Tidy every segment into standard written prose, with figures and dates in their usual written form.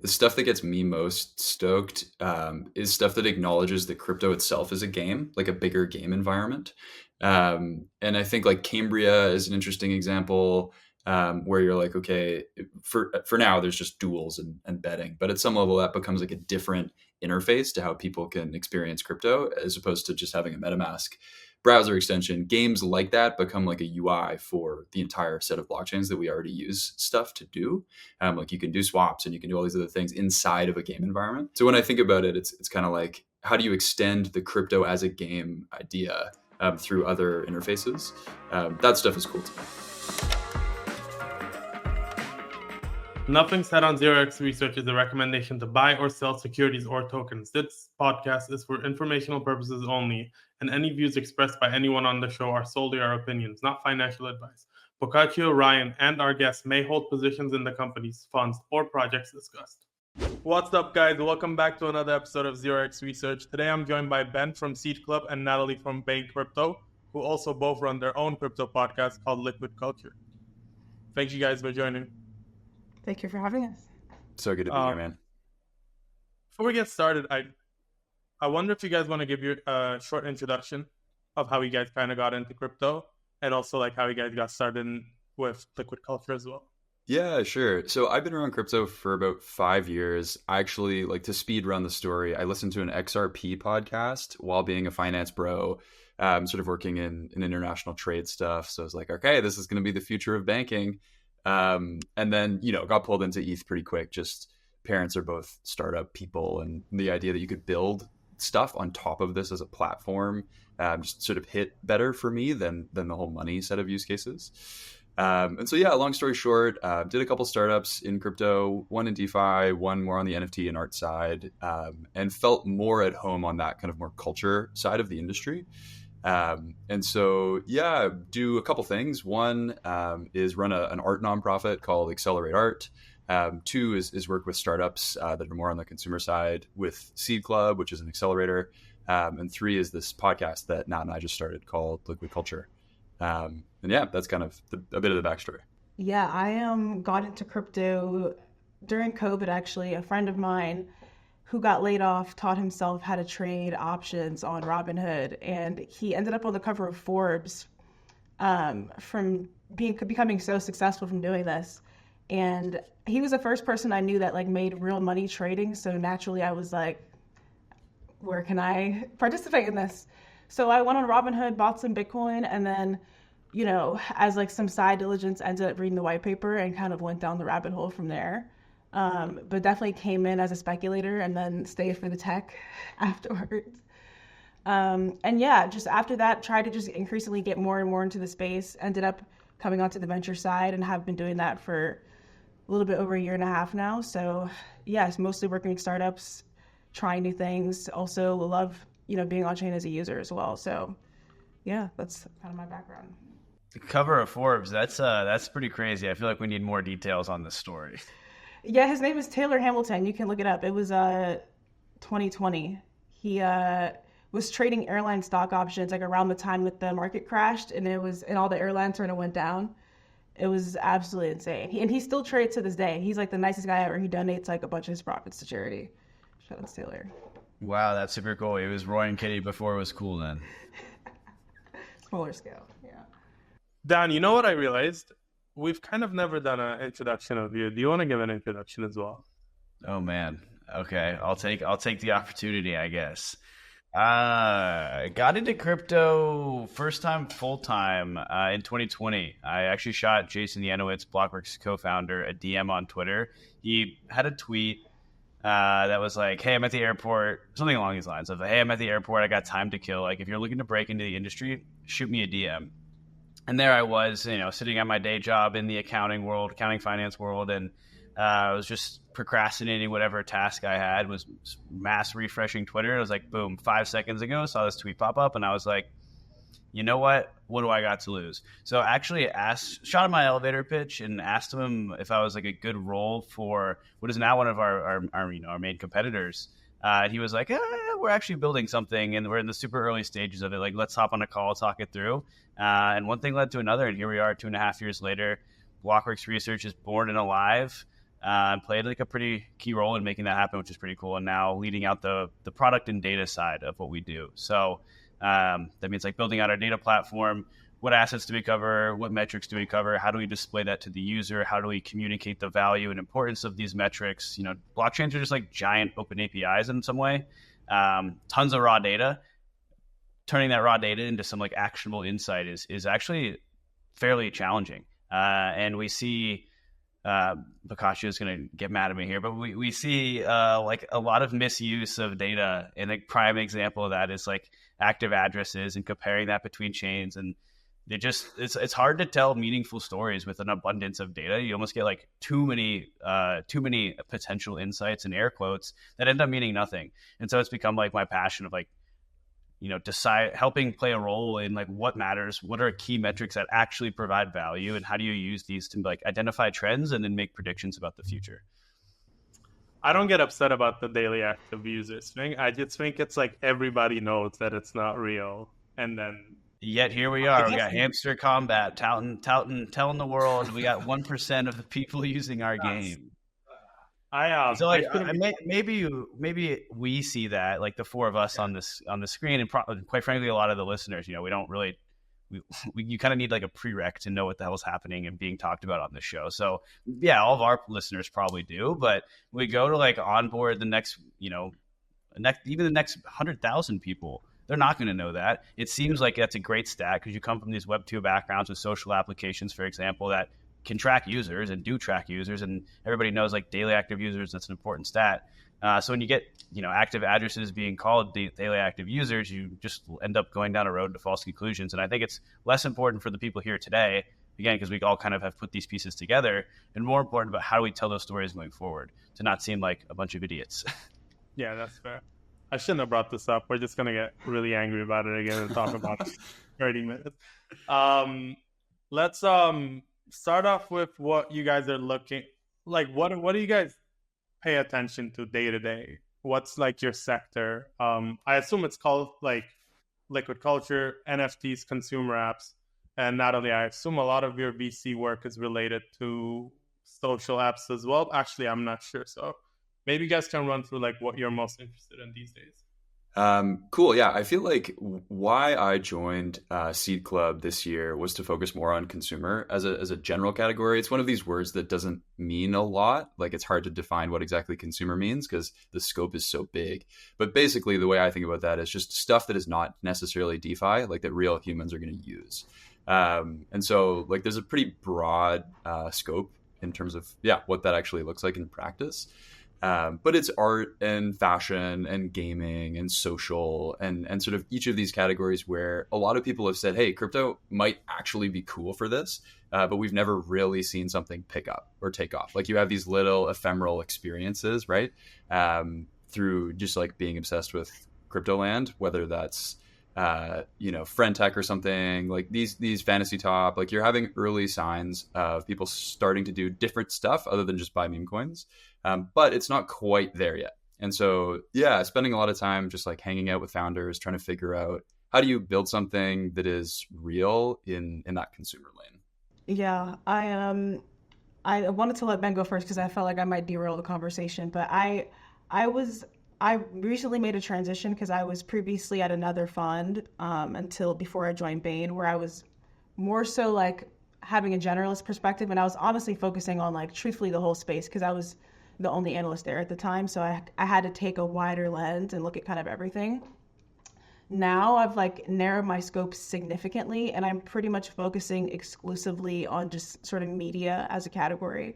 The stuff that gets me most stoked is stuff that acknowledges that crypto itself is a game, like a bigger game environment. And I think like Cambria is an interesting example where you're like, okay, for now, there's just duels and betting. But at some level, that becomes like a different interface to how people can experience crypto as opposed to just having a MetaMask browser extension. Games like that become like a UI for the entire set of blockchains that we already use stuff to do. Like you can do swaps and you can do all these other things inside of a game environment. So when I think about it, it's kind of like, how do you extend the crypto as a game idea through other interfaces? That stuff is cool to me. Nothing said on ZeroX Research is a recommendation to buy or sell securities or tokens. This podcast is for informational purposes only, and any views expressed by anyone on the show are solely our opinions, not financial advice. Boccaccio, Ryan, and our guests may hold positions in the companies, funds, or projects discussed. What's up, guys? Welcome back to another episode of ZeroX Research. Today I'm joined by Ben from Seed Club and Natalie from Bain Crypto, who also both run their own crypto podcast called Liquid Culture. Thank you guys for joining. Thank you for having us. So good to be here, man. Before we get started, I wonder if you guys want to give your short introduction of how you guys kind of got into crypto, and also like how you guys got started with Liquid Culture as well. Yeah, sure. So I've been around crypto for about 5 years. I actually, like, to speed run the story, I listened to an XRP podcast while being a finance bro, sort of working in international trade stuff. So I was like, okay, this is going to be the future of banking. And then, got pulled into ETH pretty quick. Just parents are both startup people, and the idea that you could build stuff on top of this as a platform just sort of hit better for me than the whole money set of use cases. And so, yeah, long story short, did a couple startups in crypto, one in DeFi, one more on the NFT and art side, and felt more at home on that kind of more culture side of the industry. And so, yeah, do a couple things. One is run an art nonprofit called Accelerate Art. Two is work with startups that are more on the consumer side with Seed Club, which is an accelerator. And three is this podcast that Nat and I just started called Liquid Culture. And yeah, that's kind of a bit of the backstory. Yeah, I got into crypto during COVID, actually. A friend of mine who got laid off taught himself how to trade options on Robinhood, and he ended up on the cover of Forbes from becoming so successful from doing this. And he was the first person I knew that like made real money trading. So naturally I was like, where can I participate in this? So I went on Robinhood, bought some Bitcoin, and then, as like some side diligence, ended up reading the white paper and kind of went down the rabbit hole from there. But definitely came in as a speculator and then stayed for the tech afterwards. And yeah, just after that, tried to just increasingly get more and more into the space, ended up coming onto the venture side and have been doing that for a little bit over a year and a half now. So yes, mostly working with startups, trying new things. Also love, being on chain as a user as well. So yeah, that's kind of my background. The cover of Forbes, that's pretty crazy. I feel like we need more details on this story. Yeah, his name is Taylor Hamilton. You can look it up. It was 2020. He was trading airline stock options like around the time that the market crashed, and all the airlines sort of went down. It was absolutely insane. He still trades to this day. He's like the nicest guy ever. He donates like a bunch of his profits to charity. Shout out to Taylor. Wow, that's super cool. It was Roy and Kitty before it was cool then. Smaller scale, yeah. Dan, you know what I realized? We've kind of never done an introduction of you. Do you want to give an introduction as well? Oh man. Okay. I'll take the opportunity, I guess. Got into crypto first time full time in 2020. I actually shot Jason Yanowitz, Blockworks co-founder, a DM on Twitter. He had a tweet that was like, "Hey, I'm at the airport," something along these lines of, "Hey, I'm at the airport. I got time to kill. Like, if you're looking to break into the industry, shoot me a DM." And there I was, sitting at my day job in the accounting finance world, and I was just procrastinating whatever task I had, was mass refreshing Twitter. I was like, boom, 5 seconds ago, saw this tweet pop up, and I was like, you know what do I got to lose? So I actually shot him my elevator pitch and asked him if I was like a good role for what is now one of our main competitors. He was like, we're actually building something and we're in the super early stages of it. Like, let's hop on a call, talk it through. And one thing led to another. And here we are 2.5 years later. Blockworks Research is born and alive. played like a pretty key role in making that happen, which is pretty cool. And now leading out the product and data side of what we do. So that means like building out our data platform. What assets do we cover? What metrics do we cover? How do we display that to the user? How do we communicate the value and importance of these metrics? You know, blockchains are just like giant open APIs in some way. Tons of raw data. Turning that raw data into some like actionable insight is actually fairly challenging. And we see, Boccaccio is going to get mad at me here, but we see like a lot of misuse of data. And a prime example of that is like active addresses and comparing that between chains. And it's hard to tell meaningful stories with an abundance of data. You almost get like too many potential insights and air quotes that end up meaning nothing. And so it's become like my passion of like, you know, helping play a role in like what matters, what are key metrics that actually provide value, and how do you use these to like identify trends and then make predictions about the future. I don't get upset about the daily active users thing. I just think it's like everybody knows that it's not real, and then yet here we are. We got Hamster Combat telling the world we got 1% of the people using our game. So like maybe we see that, like the four of us on the screen, and quite frankly a lot of the listeners, you know, we don't really you kind of need like a prereq to know what the hell's happening and being talked about on the show. So yeah, all of our listeners probably do, but we go to like onboard the next, you know, even the next 100,000 people, they're not going to know that. It seems like that's a great stat because you come from these Web 2 backgrounds with social applications, for example, that can track users and do track users, and everybody knows like daily active users, that's an important stat. So when you get, you know, active addresses being called daily active users, you just end up going down a road to false conclusions. And I think it's less important for the people here today, again, because we all kind of have put these pieces together, and more important about how do we tell those stories going forward to not seem like a bunch of idiots. Yeah, that's fair. I shouldn't have brought this up. We're just going to get really angry about it again and talk about it 30 minutes. Let's start off with what you guys are looking like. What do you guys pay attention to day to day? What's like your sector? I assume it's called like liquid culture, NFTs, consumer apps. And Natalie, I assume a lot of your VC work is related to social apps as well. Actually, I'm not sure. So maybe you guys can run through like what you're most interested in these days. Cool. Yeah. I feel like why I joined Seed Club this year was to focus more on consumer as a general category. It's one of these words that doesn't mean a lot. Like it's hard to define what exactly consumer means because the scope is so big. But basically the way I think about that is just stuff that is not necessarily DeFi, like that real humans are going to use. And so like there's a pretty broad scope in terms of, what that actually looks like in practice. But it's art and fashion and gaming and social and sort of each of these categories where a lot of people have said, hey, crypto might actually be cool for this, but we've never really seen something pick up or take off. Like you have these little ephemeral experiences, right? Through just like being obsessed with crypto land, whether that's friend tech or something like these fantasy top, like you're having early signs of people starting to do different stuff other than just buy meme coins. But it's not quite there yet. And so, spending a lot of time just like hanging out with founders, trying to figure out how do you build something that is real in that consumer lane. Yeah, I wanted to let Ben go first because I felt like I might derail the conversation, but I recently made a transition because I was previously at another fund until before I joined Bain, where I was more so like having a generalist perspective, and I was honestly focusing on like truthfully the whole space because I was the only analyst there at the time. So I had to take a wider lens and look at kind of everything. Now I've like narrowed my scope significantly, and I'm pretty much focusing exclusively on just sort of media as a category.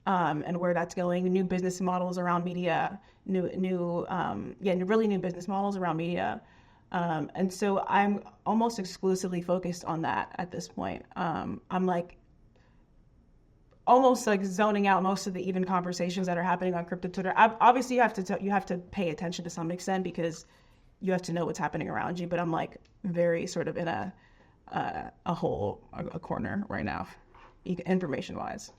And where that's going, new business models around media, really new business models around media. And so I'm almost exclusively focused on that at this point. I'm like almost like zoning out most of the even conversations that are happening on crypto Twitter. Obviously, you have to pay attention to some extent because you have to know what's happening around you. But I'm like very sort of in a corner right now, information wise.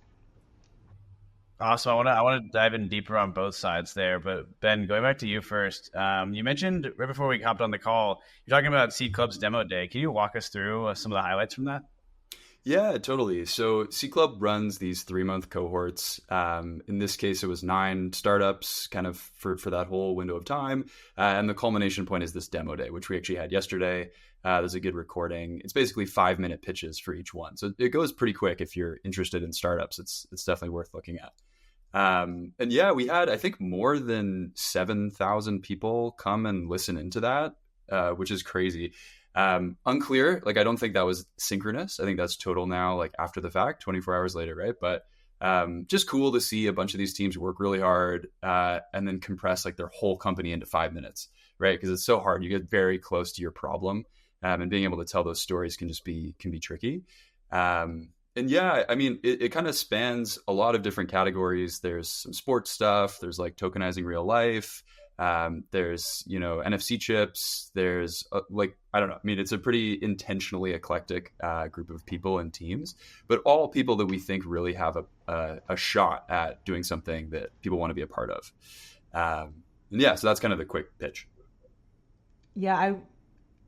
Awesome. I want to dive in deeper on both sides there. But Ben, going back to you first, you mentioned right before we hopped on the call, you're talking about Seed Club's demo day. Can you walk us through some of the highlights from that? Yeah, totally. So C Club runs these 3-month cohorts. In this case, it was 9 startups kind of for that whole window of time. And the culmination point is this demo day, which we actually had yesterday. There's a good recording. It's basically 5-minute pitches for each one. So it goes pretty quick if you're interested in startups. It's definitely worth looking at. And yeah, we had, I think, more than 7,000 people come and listen into that, which is crazy. Unclear. Like, I don't think that was synchronous. I think that's total now, like after the fact, 24 hours later, right? But just cool to see a bunch of these teams work really hard and then compress like their whole company into 5 minutes, right? Because it's so hard. You get very close to your problem, and being able to tell those stories can be tricky. And yeah, I mean, it kind of spans a lot of different categories. There's some sports stuff. There's like tokenizing real life. There's, NFC chips. There's like, I don't know. I mean, it's a pretty intentionally eclectic group of people and teams, but all people that we think really have a shot at doing something that people want to be a part of. And yeah, so that's kind of the quick pitch. Yeah,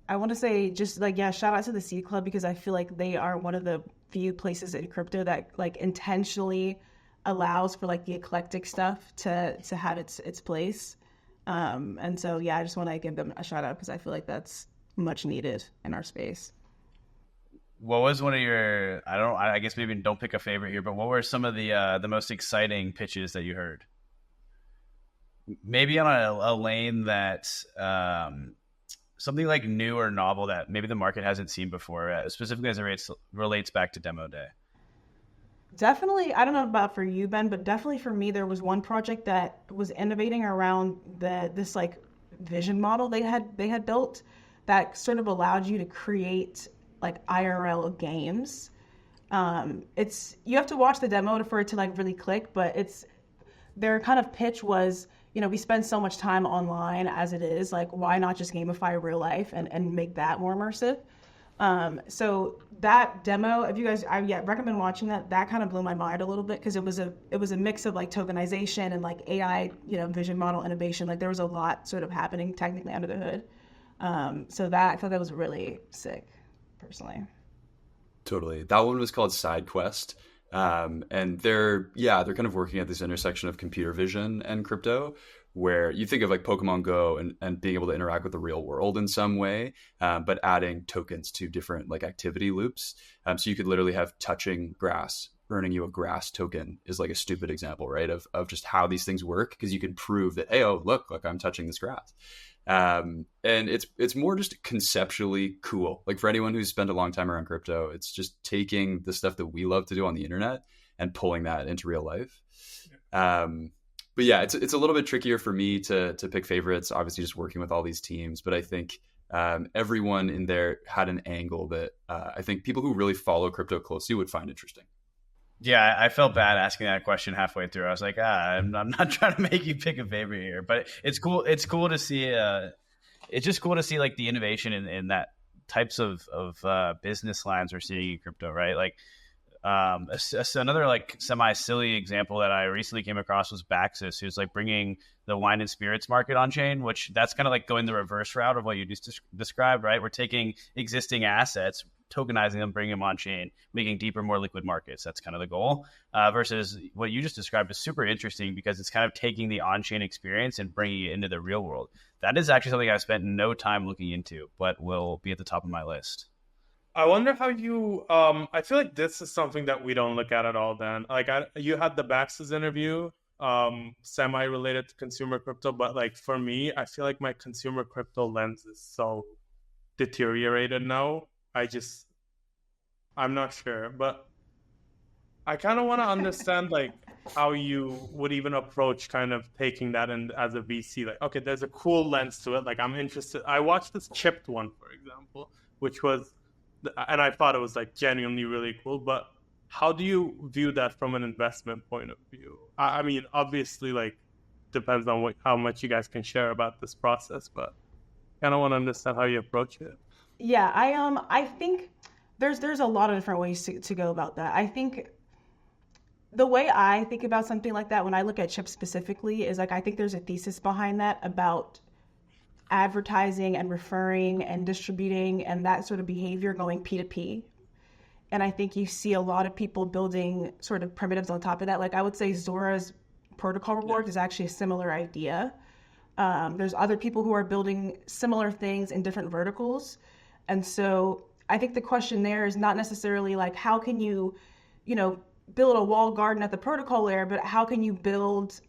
I want to say just like, yeah, shout out to the Seed Club, because I feel like they are one of the few places in crypto that like intentionally allows for like the eclectic stuff to have its place. And so, yeah, I just want to give them a shout out because I feel like that's much needed in our space. What was one of your, I guess maybe don't pick a favorite here, but what were some of the most exciting pitches that you heard? Maybe on a lane that, something like new or novel that maybe the market hasn't seen before, specifically as it relates back to demo day. Definitely, I don't know about for you, Ben, but definitely for me, there was one project that was innovating around this like vision model they had built that sort of allowed you to create like IRL games. You have to watch the demo for it to like really click, but their kind of pitch was, we spend so much time online as it is, like why not just gamify real life and make that more immersive? So that demo, if you guys, I recommend watching that. That kind of blew my mind a little bit because it was a mix of like tokenization and like AI, vision model innovation. Like there was a lot sort of happening technically under the hood. So I thought that was really sick, personally. Totally. That one was called Side Quest. And they're kind of working at this intersection of computer vision and crypto, where you think of like Pokemon Go and being able to interact with the real world in some way, but adding tokens to different like activity loops. So you could literally have touching grass, earning you a grass token is like a stupid example, right? Of just how these things work, because you can prove that, hey, oh, look, I'm touching this grass. And it's more just conceptually cool. Like for anyone who's spent a long time around crypto, it's just taking the stuff that we love to do on the internet and pulling that into real life. But yeah, it's a little bit trickier for me to pick favorites, obviously just working with all these teams. But I think everyone in there had an angle that I think people who really follow crypto closely would find interesting. Yeah, I felt bad asking that question halfway through. I was like, I'm not trying to make you pick a favorite here, but it's cool. It's cool to see. It's just cool to see like the innovation in that types of business lines we're seeing in crypto, right? Like another like semi silly example that I recently came across was Baxis, who's like bringing the wine and spirits market on chain, which that's kind of like going the reverse route of what you just described, right? We're taking existing assets, tokenizing them, bringing them on chain, making deeper, more liquid markets. That's kind of the goal. Versus what you just described is super interesting because it's kind of taking the on-chain experience and bringing it into the real world. That is actually something I've spent no time looking into, but will be at the top of my list. I wonder how you, I feel like this is something that we don't look at all, Dan. Like you had the Bax's interview, semi-related to consumer crypto, but like for me, I feel like my consumer crypto lens is so deteriorated now. I'm not sure, but I kind of want to understand like how you would even approach kind of taking that in as a VC. Like, okay, there's a cool lens to it. Like I'm interested. I watched this chipped one, for example, which was, and I thought it was like genuinely really cool, but how do you view that from an investment point of view? I mean, obviously like depends on how much you guys can share about this process, but kind of want to understand how you approach it. Yeah, I think there's a lot of different ways to go about that. I think the way I think about something like that when I look at chips specifically is like I think there's a thesis behind that about advertising and referring and distributing and that sort of behavior going P2P. And I think you see a lot of people building sort of primitives on top of that. Like I would say Zora's protocol reward is actually a similar idea. There's other people who are building similar things in different verticals. And so I think the question there is not necessarily like, how can you, build a walled garden at the protocol layer, but how can you build,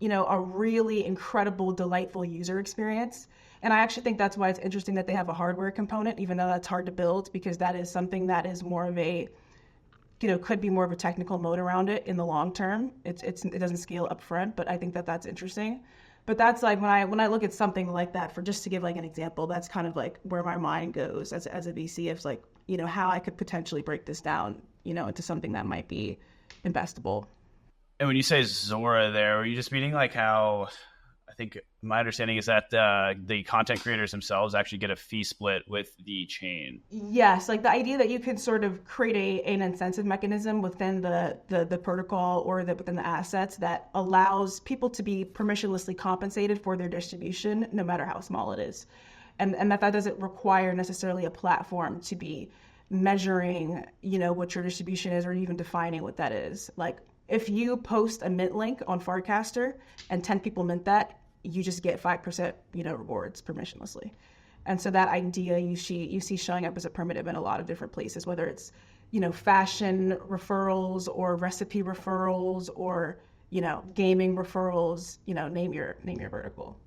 a really incredible, delightful user experience? And I actually think that's why it's interesting that they have a hardware component, even though that's hard to build, because that is something that is more of a, could be more of a technical moat around it in the long term. It doesn't scale up front, but I think that that's interesting. But that's like when I look at something like that, for just to give like an example, that's kind of like where my mind goes as a VC. It's like, how I could potentially break this down, into something that might be investable. And when you say Zora there, are you just meaning like how, I think my understanding is that the content creators themselves actually get a fee split with the chain? Yes, like the idea that you can sort of create an incentive mechanism within the protocol or within the assets that allows people to be permissionlessly compensated for their distribution, no matter how small it is. And that doesn't require necessarily a platform to be measuring, what your distribution is or even defining what that is. Like if you post a mint link on Farcaster and 10 people mint that, you just get 5%, rewards permissionlessly. And so that idea you see showing up as a primitive in a lot of different places, whether it's, fashion referrals or recipe referrals or, gaming referrals, name your vertical.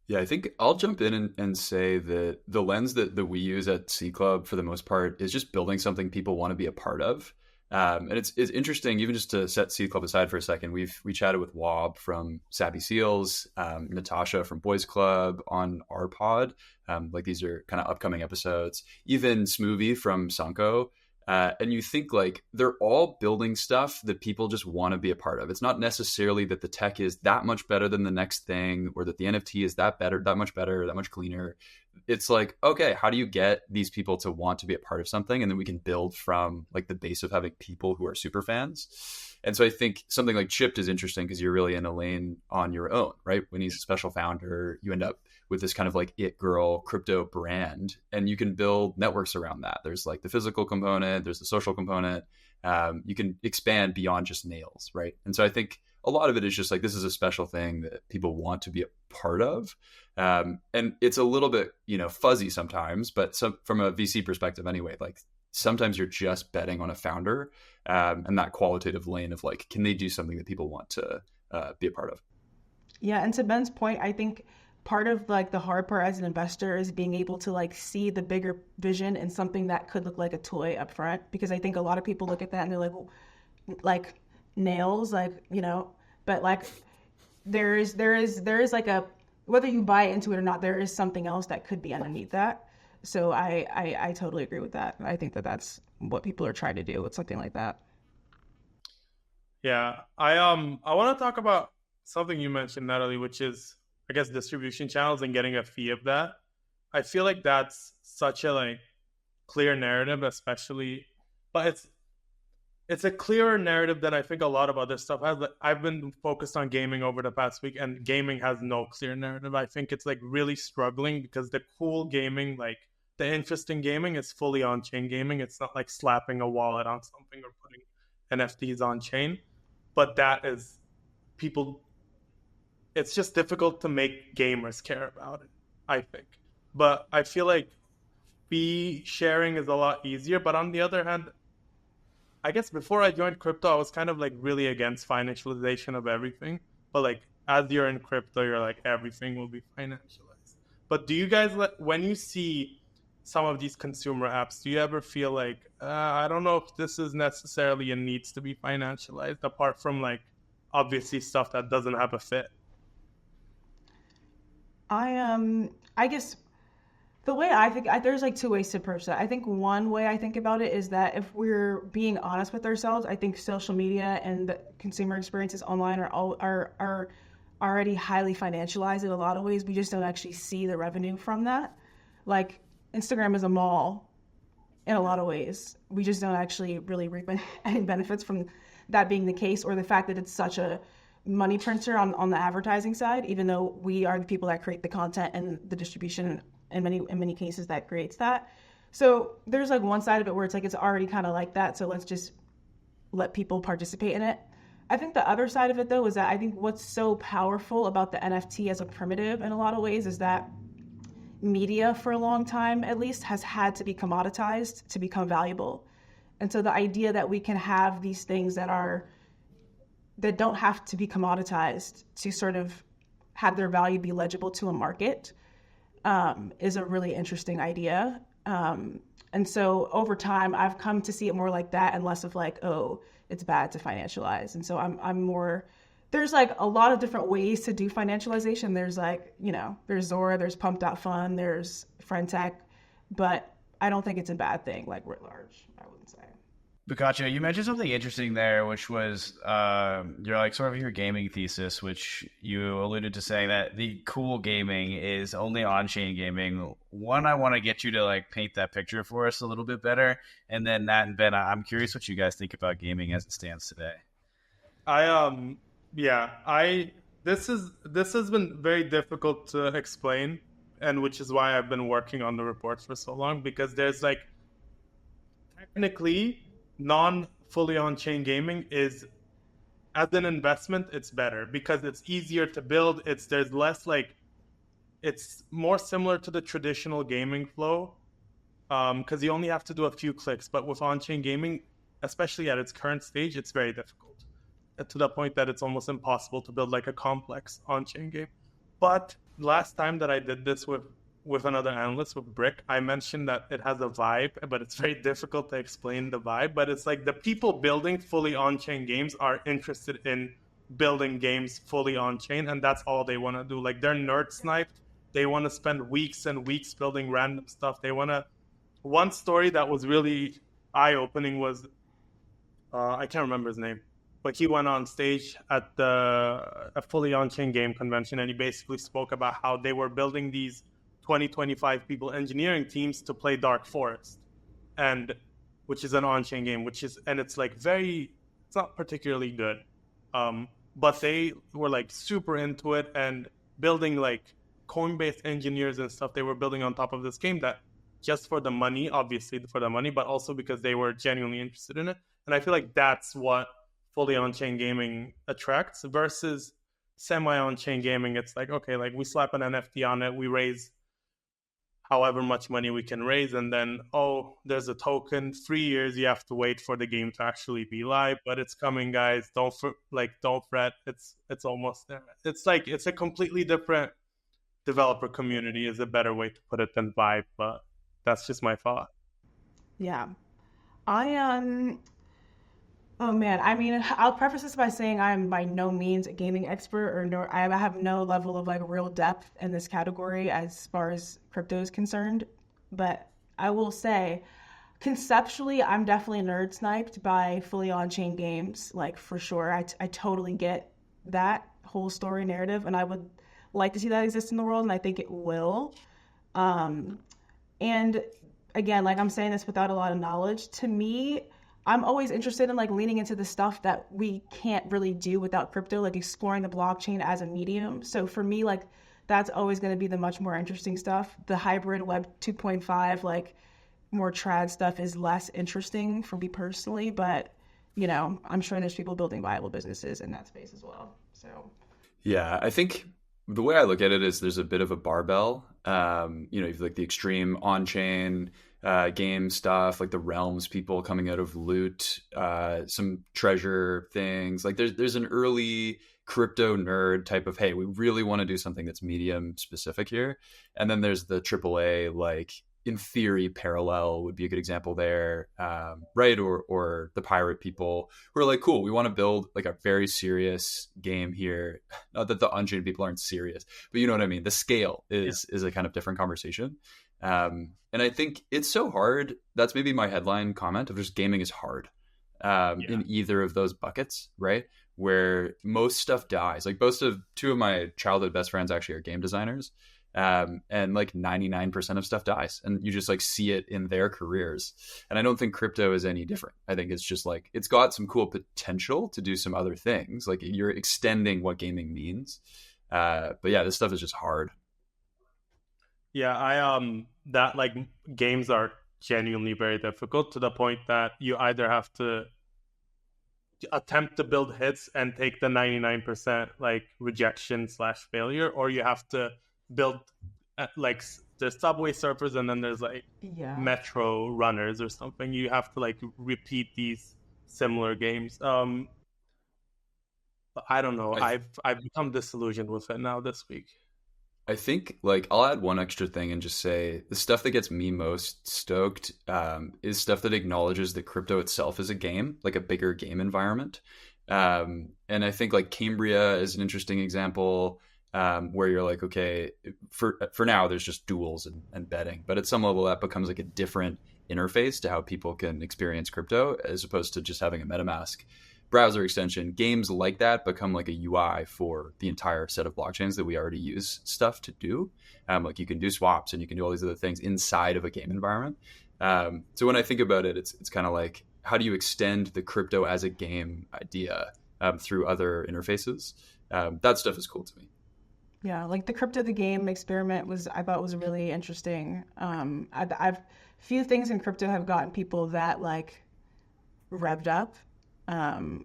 Yeah, I think I'll jump in and say that the lens that we use at C Club for the most part is just building something people want to be a part of. And it's interesting, even just to set C Club aside for a second, we chatted with Wob from Savvy Seals, Natasha from Boys Club on our pod. Like these are kind of upcoming episodes, even Smoothie from Sanko. And you think like they're all building stuff that people just want to be a part of. It's not necessarily that the tech is that much better than the next thing or that the NFT is that much better, that much cleaner. It's like, okay, how do you get these people to want to be a part of something? And then we can build from like the base of having people who are super fans. And so I think something like Chipped is interesting because you're really in a lane on your own, right? When he's a special founder, you end up with this kind of like it girl crypto brand, and you can build networks around that. There's like the physical component, there's the social component. You can expand beyond just nails, right? And so I think a lot of it is just like, this is a special thing that people want to be a part of. And it's a little bit, fuzzy sometimes, but from a VC perspective anyway, like sometimes you're just betting on a founder and that qualitative lane of like, can they do something that people want to be a part of? Yeah. And to Ben's point, I think part of like the hard part as an investor is being able to like see the bigger vision in something that could look like a toy up front, because I think a lot of people look at that and they're like, well, like nails, like, but like there is like a, whether you buy into it or not, there is something else that could be underneath that. So I totally agree with that. I think that that's what people are trying to do with something like that. Yeah, I want to talk about something you mentioned, Natalie, which is, I guess, distribution channels and getting a fee of that. I feel like that's such a like clear narrative, especially, but it's a clearer narrative than I think a lot of other stuff has. Like, I've been focused on gaming over the past week, and gaming has no clear narrative. I think it's like really struggling because the cool gaming, like the interesting gaming, is fully on-chain gaming. It's not like slapping a wallet on something or putting NFTs on-chain, but that is people. It's just difficult to make gamers care about it, I think. But I feel like fee sharing is a lot easier. But on the other hand, I guess before I joined crypto, I was kind of like really against financialization of everything. But like as you're in crypto, you're like everything will be financialized. But do you guys, when you see some of these consumer apps, do you ever feel like, I don't know if this is necessarily and needs to be financialized, apart from like obviously stuff that doesn't have a fit? I guess the way I think, there's like two ways to approach that. I think one way I think about it is that if we're being honest with ourselves, I think social media and the consumer experiences online are already highly financialized in a lot of ways. We just don't actually see the revenue from that. Like Instagram is a mall in a lot of ways. We just don't actually really reap any benefits from that being the case, or the fact that it's such a money printer on the advertising side, even though we are the people that create the content and the distribution in many cases that creates that. So there's like one side of it where it's like it's already kind of like that, so let's just let people participate in it. I think the other side of it though is that I think what's so powerful about the NFT as a primitive in a lot of ways is that media for a long time at least has had to be commoditized to become valuable. And so the idea that we can have these things that don't have to be commoditized to sort of have their value be legible to a market is a really interesting idea. And so over time, I've come to see it more like that and less of like, oh, it's bad to financialize. And so I'm more, there's like a lot of different ways to do financialization. There's like, there's Zora, there's Pump.Fun, there's Friendtech, but I don't think it's a bad thing, like writ large, I wouldn't say. Boccaccio, you mentioned something interesting there, which was your gaming thesis, which you alluded to saying that the cool gaming is only on-chain gaming. One, I want to get you to like paint that picture for us a little bit better, and then Nat and Ben, I'm curious what you guys think about gaming as it stands today. This has been very difficult to explain, and which is why I've been working on the reports for so long, because there's like technically non-fully on-chain gaming is, as an investment, it's better because it's easier to build. There's less like, it's more similar to the traditional gaming flow, because you only have to do a few clicks. But with on-chain gaming, especially at its current stage, it's very difficult to the point that it's almost impossible to build like a complex on-chain game. But last time that I did this with another analyst, with Brick, I mentioned that it has a vibe, but it's very difficult to explain the vibe. But it's like the people building fully on-chain games are interested in building games fully on-chain, and that's all they want to do. Like, they're nerd sniped. They want to spend weeks and weeks building random stuff. One story that was really eye-opening was, I can't remember his name, but he went on stage at a fully on-chain game convention, and he basically spoke about how they were building these 25 people engineering teams to play Dark Forest, and which is an on-chain game, and it's like it's not particularly good, but they were like super into it and building like Coinbase engineers and stuff. They were building on top of this game that just for the money, obviously for the money, but also because they were genuinely interested in it. And I feel like that's what fully on-chain gaming attracts versus semi-on-chain gaming. It's like, okay, like we slap an NFT on it, we raise however much money we can raise, and then, oh, there's a token, 3 years you have to wait for the game to actually be live, but it's coming, guys, don't fret, it's almost there. It's like, it's a completely different developer community is a better way to put it than vibe, but that's just my thought. Yeah. Oh man, I mean, I'll preface this by saying I'm by no means a gaming expert, I have no level of like real depth in this category as far as crypto is concerned. But I will say, conceptually, I'm definitely nerd sniped by fully on-chain games, like for sure. I totally get that whole story narrative, and I would like to see that exist in the world, and I think it will. And again, like I'm saying this without a lot of knowledge. To me, I'm always interested in like leaning into the stuff that we can't really do without crypto, like exploring the blockchain as a medium. So for me, like that's always going to be the much more interesting stuff. The hybrid Web 2.5, like more trad stuff is less interesting for me personally, but I'm sure there's people building viable businesses in that space as well. So yeah, I think the way I look at it is there's a bit of a barbell. You've like the extreme on-chain game stuff, like the realms people coming out of loot, some treasure things. Like there's an early crypto nerd type of, hey, we really want to do something that's medium specific here. And then there's the AAA, like in theory, parallel would be a good example there, right? Or the pirate people who are like, cool, we want to build like a very serious game here. Not that the on-chain people aren't serious, but you know what I mean? The scale is a kind of different conversation. And I think it's so hard. That's maybe my headline comment of just gaming is hard in either of those buckets, right? Where most stuff dies. Like two of my childhood best friends actually are game designers. And like 99% of stuff dies, and you just like see it in their careers. And I don't think crypto is any different. I think it's just like, it's got some cool potential to do some other things. Like you're extending what gaming means. But yeah, this stuff is just hard. Yeah, that like games are genuinely very difficult, to the point that you either have to attempt to build hits and take the 99% like rejection / failure, or you have to build like there's Subway Surfers and then there's like Yeah. Metro Runners or something. You have to like repeat these similar games. I don't know. I've become disillusioned with it now this week. I think like I'll add one extra thing and just say the stuff that gets me most stoked is stuff that acknowledges that crypto itself is a game, like a bigger game environment. And I think like Cambria is an interesting example where you're like, okay, for now there's just duels and betting, but at some level that becomes like a different interface to how people can experience crypto as opposed to just having a MetaMask browser extension. Games like that become like a UI for the entire set of blockchains that we already use stuff to do. Like you can do swaps and you can do all these other things inside of a game environment. So when I think about it, it's kind of like, how do you extend the crypto as a game idea through other interfaces? That stuff is cool to me. Yeah, like the crypto the game experiment I thought was really interesting. I've few things in crypto have gotten people that like revved up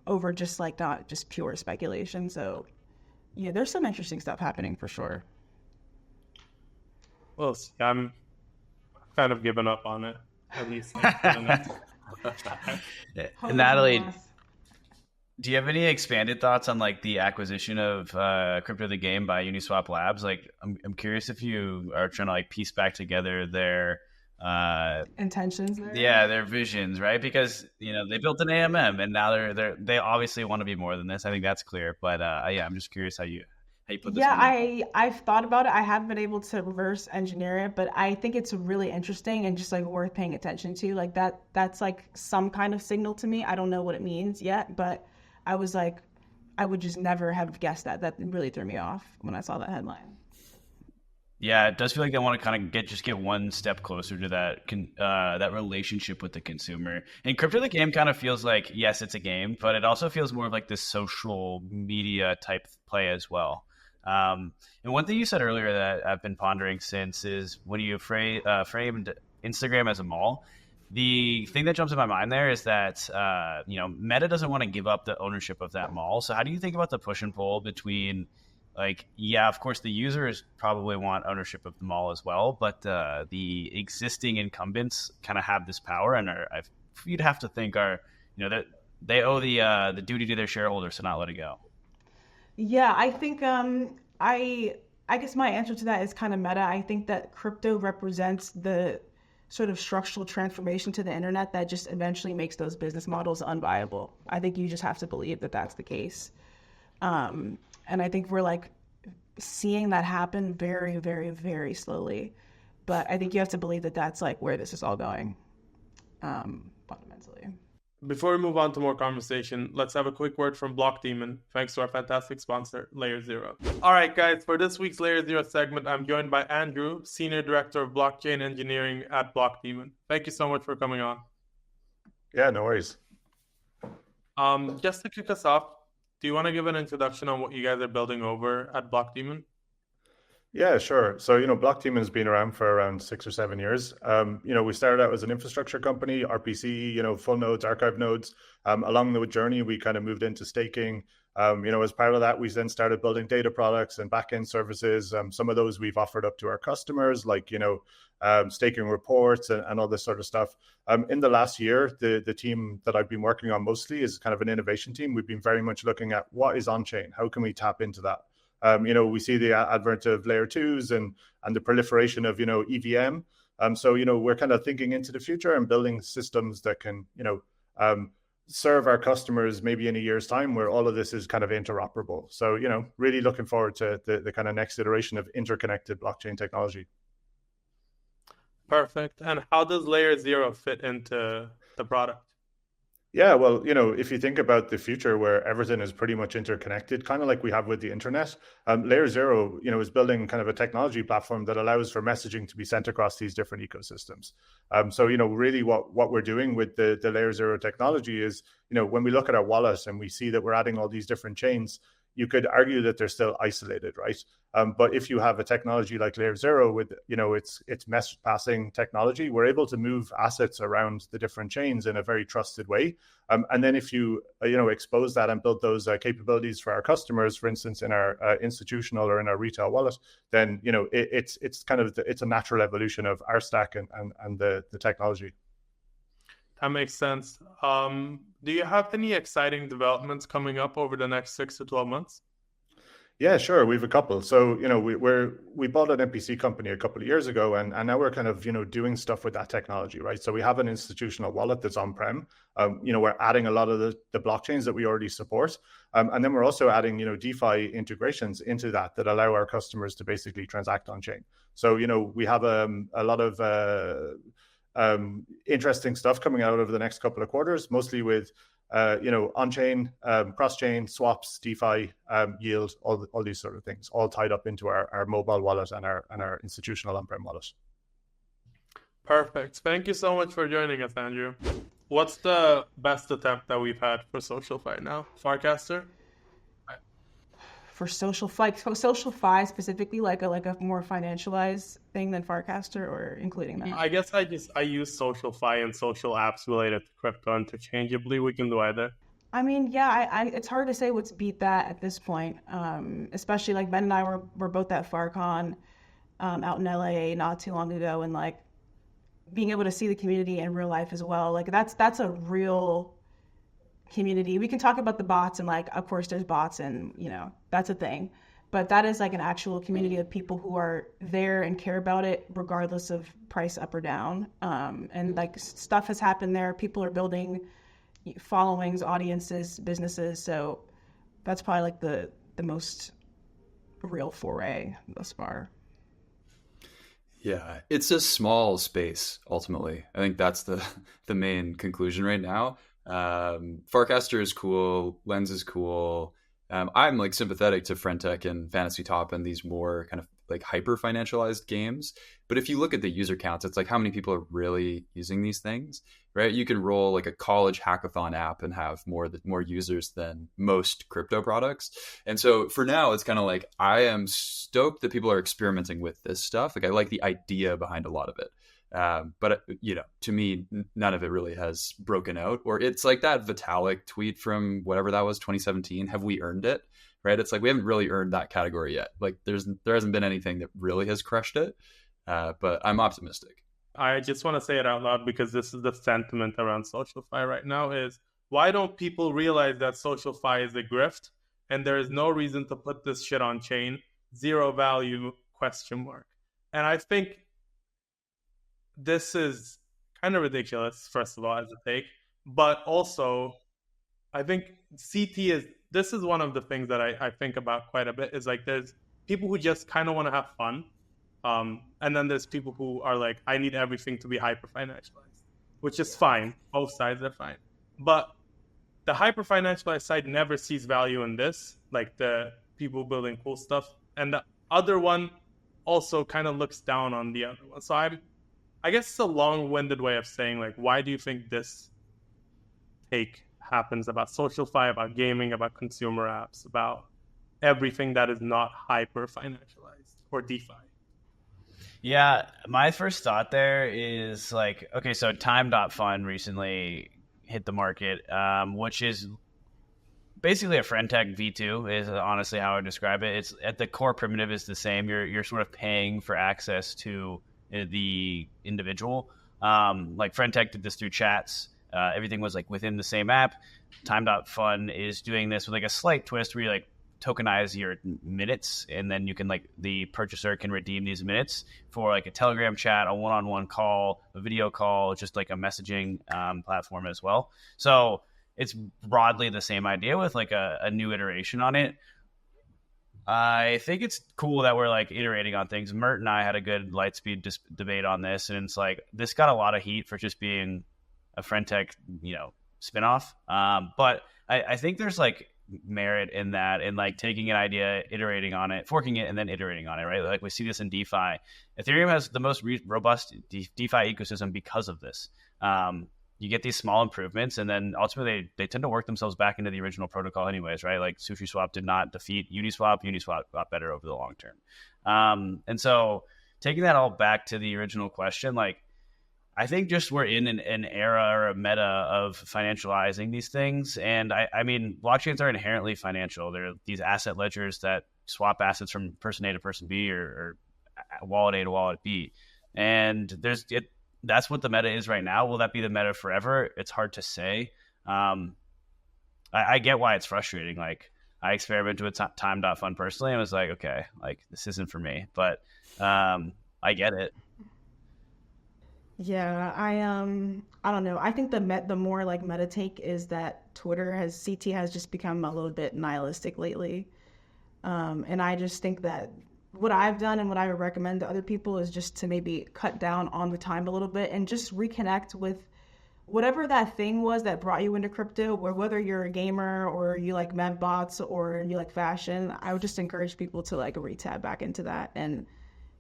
over just like not just pure speculation. So yeah, there's some interesting stuff happening for sure. Well, I'm kind of given up on it, at least. Natalie, do you have any expanded thoughts on like the acquisition of Crypto the Game by Uniswap Labs? Like, I'm curious if you are trying to like piece back together their intentions there? Yeah, their visions, right? Because they built an AMM and now they obviously want to be more than this. I think that's clear. But yeah, I'm just curious how you put this. Yeah, I've thought about it. I haven't been able to reverse engineer it, but I think it's really interesting and just like worth paying attention to. Like that's like some kind of signal to me. I don't know what it means yet, but I was like, I would just never have guessed that. That really threw me off when I saw that headline. Yeah, it does feel like they want to kind of get one step closer to that relationship with the consumer. And Crypto the Game kind of feels like, yes, it's a game, but it also feels more of like this social media type play as well. And one thing you said earlier that I've been pondering since is when you framed Instagram as a mall. The thing that jumps in my mind there is that Meta doesn't want to give up the ownership of that mall. So how do you think about the push and pull between, like, yeah, of course the users probably want ownership of the mall as well, but the existing incumbents kind of have this power and you'd have to think that they owe the duty to their shareholders to not let it go. Yeah, I think I guess my answer to that is kind of meta. I think that crypto represents the sort of structural transformation to the internet that just eventually makes those business models unviable. I think you just have to believe that that's the case. And I think we're like seeing that happen very, very, very slowly. But I think you have to believe that that's like where this is all going, fundamentally. Before we move on to more conversation, let's have a quick word from Blockdaemon, thanks to our fantastic sponsor, LayerZero. All right, guys, for this week's LayerZero segment, I'm joined by Andrew, Senior Director of Blockchain Engineering at Blockdaemon. Thank you so much for coming on. Yeah, no worries. Just to kick us off, do you want to give an introduction on what you guys are building over at Blockdaemon? Yeah, sure. So, Blockdaemon has been around for around 6 or 7 years. We started out as an infrastructure company, RPC, full nodes, archive nodes. Along the journey, we kind of moved into staking. As part of that, we then started building data products and backend services. Some of those we've offered up to our customers, like, staking reports and all this sort of stuff. In the last year, the team that I've been working on mostly is kind of an innovation team. We've been very much looking at what is on-chain. How can we tap into that? We see the advent of layer 2s and the proliferation of, EVM. So, we're kind of thinking into the future and building systems that can, serve our customers maybe in a year's time where all of this is kind of interoperable. So, really looking forward to the kind of next iteration of interconnected blockchain technology. Perfect. And how does LayerZero fit into the product? Yeah, well, if you think about the future where everything is pretty much interconnected, kind of like we have with the internet, LayerZero, is building kind of a technology platform that allows for messaging to be sent across these different ecosystems. So, really what we're doing with the LayerZero technology is, when we look at our wallet and we see that we're adding all these different chains, you could argue that they're still isolated, right? But if you have a technology like LayerZero with, its message passing technology, we're able to move assets around the different chains in a very trusted way. And then if you, expose that and build those capabilities for our customers, for instance, in our institutional or in our retail wallet, then, it's kind of, it's a natural evolution of our stack and the technology. That makes sense. Do you have any exciting developments coming up over the next 6 to 12 months? Yeah, sure. We have a couple. So, we bought an NPC company a couple of years ago, and now we're kind of, doing stuff with that technology, right? So we have an institutional wallet that's on-prem. We're adding a lot of the blockchains that we already support. And then we're also adding, DeFi integrations into that allow our customers to basically transact on-chain. So, we have a lot of interesting stuff coming out over the next couple of quarters, mostly with on-chain, cross-chain, swaps, DeFi, yield, all these sort of things, all tied up into our mobile wallet and our institutional on-prem wallet. Perfect. Thank you so much for joining us, Andrew. What's the best attempt that we've had for SocialFi now? Farcaster? For SocialFi specifically, like a more financialized thing than Farcaster, or including that? I guess I use SocialFi and social apps related to crypto interchangeably. We can do either. I mean, yeah, it's hard to say what's beat that at this point. Especially like Ben and I were both at FarCon out in LA not too long ago, and like being able to see the community in real life as well. Like that's a real community. We can talk about the bots, and like, of course there's bots, and that's a thing, but that is like an actual community of people who are there and care about it regardless of price up or down. And like stuff has happened there. People are building followings, audiences, businesses. So that's probably like the most real foray thus far. Yeah, it's a small space ultimately. I think that's the main conclusion right now. Farcaster is cool, Lens is cool. I'm like sympathetic to Frentech and Fantasy Top and these more kind of like hyper financialized games. But if you look at the user counts, it's like how many people are really using these things, right? You can roll like a college hackathon app and have more users than most crypto products. And so for now, it's kind of like I am stoked that people are experimenting with this stuff. Like I like the idea behind a lot of it. But to me, none of it really has broken out. Or it's like that Vitalik tweet from whatever that was, 2017. Have we earned it? Right? It's like we haven't really earned that category yet. Like there hasn't been anything that really has crushed it. But I'm optimistic. I just want to say it out loud because this is the sentiment around SocialFi right now: is why don't people realize that SocialFi is a grift and there is no reason to put this shit on chain? Zero value ? And I think this is kind of ridiculous, first of all, as a take, but also I think this is one of the things that I think about quite a bit, is like there's people who just kind of want to have fun. And then there's people who are like, I need everything to be hyper financialized, which is fine. Both sides are fine. But the hyper financialized side never sees value in this, like the people building cool stuff. And the other one also kind of looks down on the other one. So I guess it's a long-winded way of saying, like, why do you think this take happens about SocialFi, about gaming, about consumer apps, about everything that is not hyper-financialized or DeFi? Yeah, my first thought there is like, okay, so Time.Fun recently hit the market, which is basically a Frentech V2 is honestly how I would describe it. It's at the core primitive is the same. You're sort of paying for access to the individual. Like Frentech did this through chats. Everything was like within the same app. Time.Fun is doing this with like a slight twist where you like tokenize your minutes, and then you can like the purchaser can redeem these minutes for like a Telegram chat, a one-on-one call, a video call, just like a messaging platform as well. So it's broadly the same idea with like a new iteration on it. I think it's cool that we're like iterating on things. Mert and I had a good Lightspeed debate on this, and it's like this got a lot of heat for just being a Frentech, spinoff. But I think there's like merit in that, and like taking an idea, iterating on it, forking it, and then iterating on it, right? Like we see this in DeFi. Ethereum has the most robust DeFi ecosystem because of this. you get these small improvements, and then ultimately they tend to work themselves back into the original protocol anyways, right? Like SushiSwap did not defeat Uniswap. Uniswap got better over the long term. And so taking that all back to the original question, like, I think just we're in an era or a meta of financializing these things. And I mean, blockchains are inherently financial. They're these asset ledgers that swap assets from person A to person B, or wallet A to wallet B. And that's what the meta is right now. Will that be the meta forever? It's hard to say. I get why it's frustrating. Like, I experimented with time.fun personally and was like, okay, like, this isn't for me, but I get it. Yeah, I don't know. I think the more like meta take is that CT has just become a little bit nihilistic lately. And I just think that what I've done and what I would recommend to other people is just to maybe cut down on the time a little bit and just reconnect with whatever that thing was that brought you into crypto, or whether you're a gamer or you like mem bots or you like fashion. I would just encourage people to like re-tab back into that and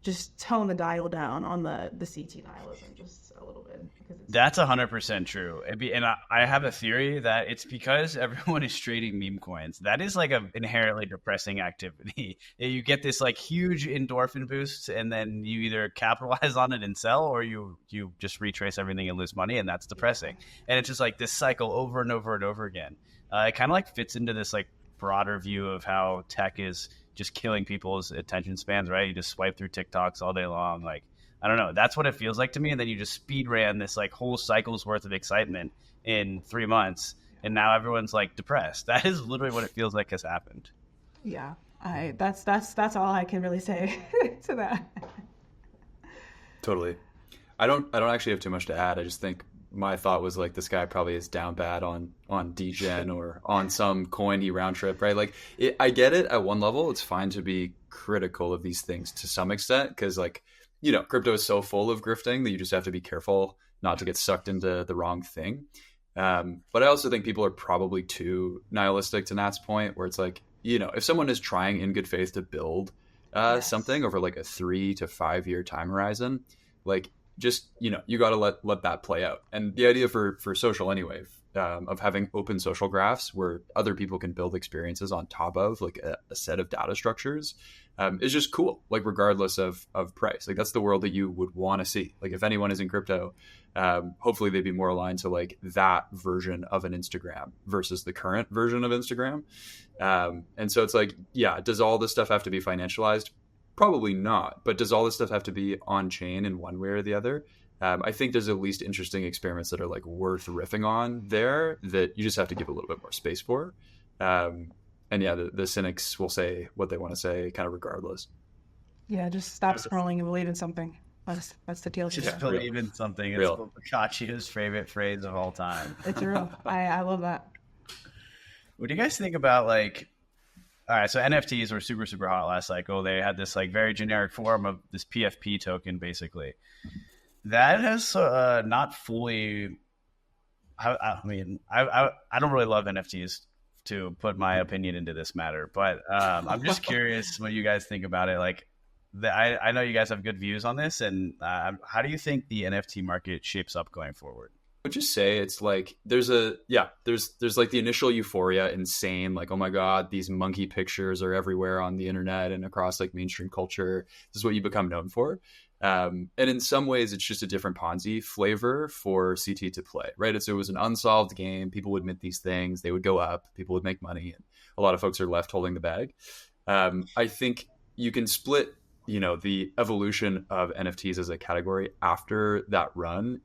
just tone the dial down on the CT nihilism just a little bit. That's 100% true. And I have a theory that it's because everyone is trading meme coins. That is like an inherently depressing activity. You get this like huge endorphin boost, and then you either capitalize on it and sell, or you just retrace everything and lose money, and that's depressing. And it's just like this cycle over and over and over again. It kind of like fits into this like broader view of how tech is just killing people's attention spans, right? You just swipe through TikToks all day long. Like, I don't know. That's what it feels like to me. And then you just speed ran this like whole cycle's worth of excitement in 3 months. And now everyone's like depressed. That is literally what it feels like has happened. Yeah. That's all I can really say to that. Totally. I don't actually have too much to add. I just think my thought was like, this guy probably is down bad on degen or on some coin he round trip, right? Like, I get it at one level. It's fine to be critical of these things to some extent, because like, you know, crypto is so full of grifting that you just have to be careful not to get sucked into the wrong thing. But I also think people are probably too nihilistic, to Nat's point, where it's like, you know, if someone is trying in good faith to build something over like a 3 to 5 year time horizon, like, just, you know, you got to let that play out. And the idea for social anyway, of having open social graphs where other people can build experiences on top of like a set of data structures, is just cool. Like, regardless of price, like that's the world that you would want to see. Like, if anyone is in crypto, hopefully they'd be more aligned to like that version of an Instagram versus the current version of Instagram. And so it's like, yeah, does all this stuff have to be financialized? Probably not, but does all this stuff have to be on chain in one way or the other? I think there's at least interesting experiments that are like worth riffing on there that you just have to give a little bit more space for. And yeah, the cynics will say what they want to say, kind of regardless. Yeah, just stop scrolling and believe in something. That's the deal. Just believe in something. It's Boccaccio's favorite phrase of all time. It's real. I love that. What do you guys think about like? All right, so NFTs were super, super hot last cycle. They had this like very generic form of this PFP token, basically. That has not fully. I mean, I don't really love NFTs, to put my opinion into this matter, but I'm just curious what you guys think about it. Like, I know you guys have good views on this, and how do you think the NFT market shapes up going forward? I would just say it's like there's like the initial euphoria, insane, like, oh my god, these monkey pictures are everywhere on the internet and across like mainstream culture. This is what you become known for. And in some ways it's just a different Ponzi flavor for CT to play, right? It was an unsolved game. People would mint these things, they would go up, people would make money, and a lot of folks are left holding the bag. I think you can split, you know, the evolution of NFTs as a category after that run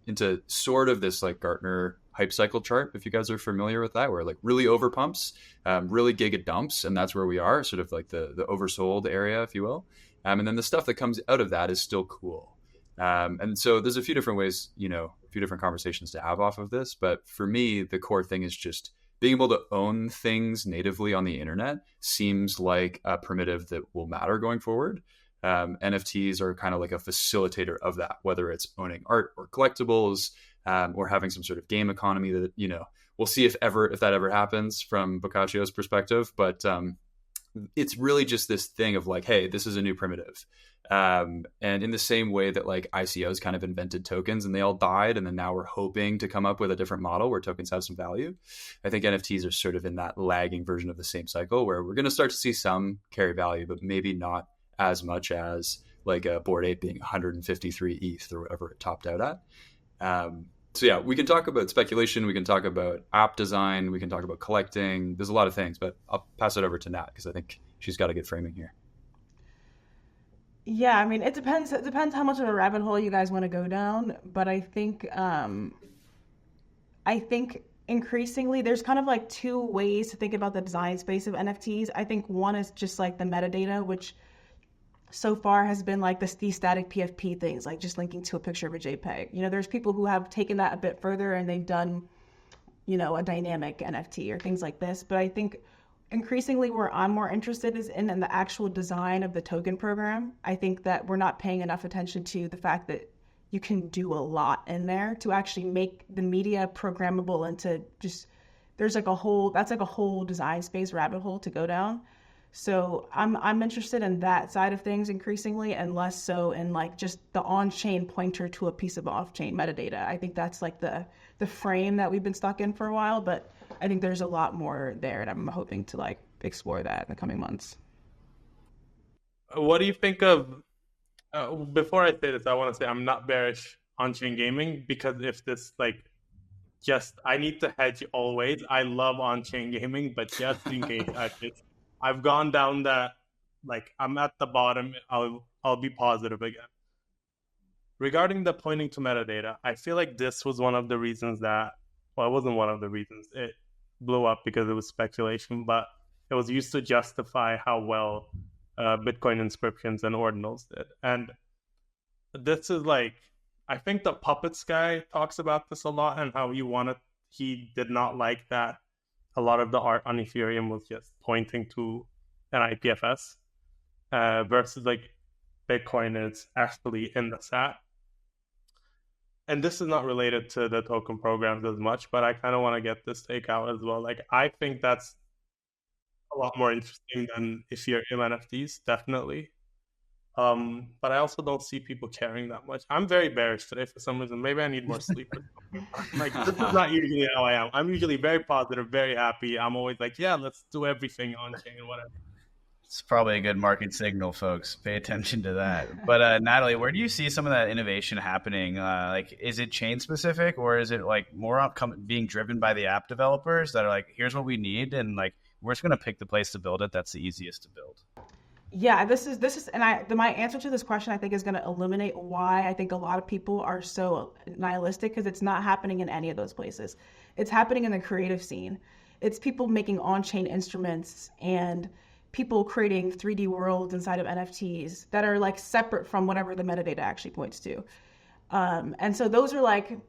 into sort of this like Gartner hype cycle chart, if you guys are familiar with that, where like really over pumps, really giga dumps, and that's where we are, sort of like the oversold area, if you will. And then the stuff that comes out of that is still cool. And so there's a few different ways, you know, a few different conversations to have off of this. But for me, the core thing is just being able to own things natively on the internet seems like a primitive that will matter going forward. NFTs are kind of like a facilitator of that, whether it's owning art or collectibles, or having some sort of game economy that, you know, we'll see if that ever happens from Boccaccio's perspective. But it's really just this thing of like, hey, this is a new primitive. And in the same way that like ICOs kind of invented tokens and they all died, and then now we're hoping to come up with a different model where tokens have some value. I think NFTs are sort of in that lagging version of the same cycle where we're going to start to see some carry value, but maybe not as much as like a Bored Ape being 153 ETH or whatever it topped out at. So yeah, we can talk about speculation, we can talk about app design, we can talk about collecting. There's a lot of things, but I'll pass it over to Nat because I think she's got a good framing here. Yeah, I mean, it depends. It depends how much of a rabbit hole you guys want to go down. But I think increasingly there's kind of like two ways to think about the design space of NFTs. I think one is just like the metadata, which so far has been like these static PFP things, like just linking to a picture of a JPEG. You know, there's people who have taken that a bit further and they've done, you know, a dynamic NFT or things like this. But I think increasingly where I'm more interested is in the actual design of the token program. I think that we're not paying enough attention to the fact that you can do a lot in there to actually make the media programmable into just, there's like a whole, that's like a whole design space rabbit hole to go down. So I'm interested in that side of things increasingly, and less so in like just the on-chain pointer to a piece of off-chain metadata. I think that's like the frame that we've been stuck in for a while, but I think there's a lot more there, and I'm hoping to like explore that in the coming months. What do you think of, before I say this, I want to say I'm not bearish on-chain gaming, because if this like, just, I need to hedge always. I love on-chain gaming, but just in case I've gone down that, like, I'm at the bottom, I'll be positive again. Regarding the pointing to metadata, I feel like this was one of the reasons that, well, it wasn't one of the reasons. It blew up because it was speculation, but it was used to justify how well Bitcoin inscriptions and ordinals did. And this is like, I think the Puppets guy talks about this a lot, and how he did not like that a lot of the art on Ethereum was just pointing to an IPFS versus like Bitcoin is actually in the SAT. And this is not related to the token programs as much, but I kind of want to get this take out as well. Like, I think that's a lot more interesting than Ethereum NFTs, definitely. But I also don't see people caring that much. I'm very bearish today for some reason. Maybe I need more sleep. Like, this is not usually how I am. I'm usually very positive, very happy. I'm always like, yeah, let's do everything on chain and whatever. It's probably a good market signal, folks. Pay attention to that. But Natalie, where do you see some of that innovation happening? Like, is it chain specific, or is it like more being driven by the app developers that are like, here's what we need, and like we're just going to pick the place to build it that's the easiest to build? Yeah, this is, and my answer to this question, I think, is going to illuminate why I think a lot of people are so nihilistic, because it's not happening in any of those places. It's happening in the creative scene. It's people making on-chain instruments and people creating 3D worlds inside of NFTs that are like separate from whatever the metadata actually points to. And so those are like,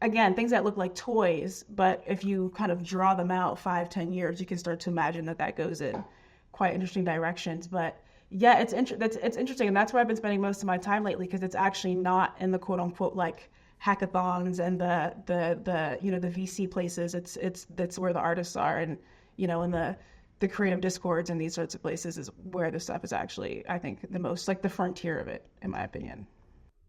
again, things that look like toys, but if you kind of draw them out 5-10 years, you can start to imagine that goes in quite interesting directions. But yeah, it's interesting, and that's where I've been spending most of my time lately, because it's actually not in the quote unquote like hackathons and the you know, the VC places. That's where the artists are, and you know, in the creative discords and these sorts of places is where this stuff is actually, I think, the most like the frontier of it, in my opinion.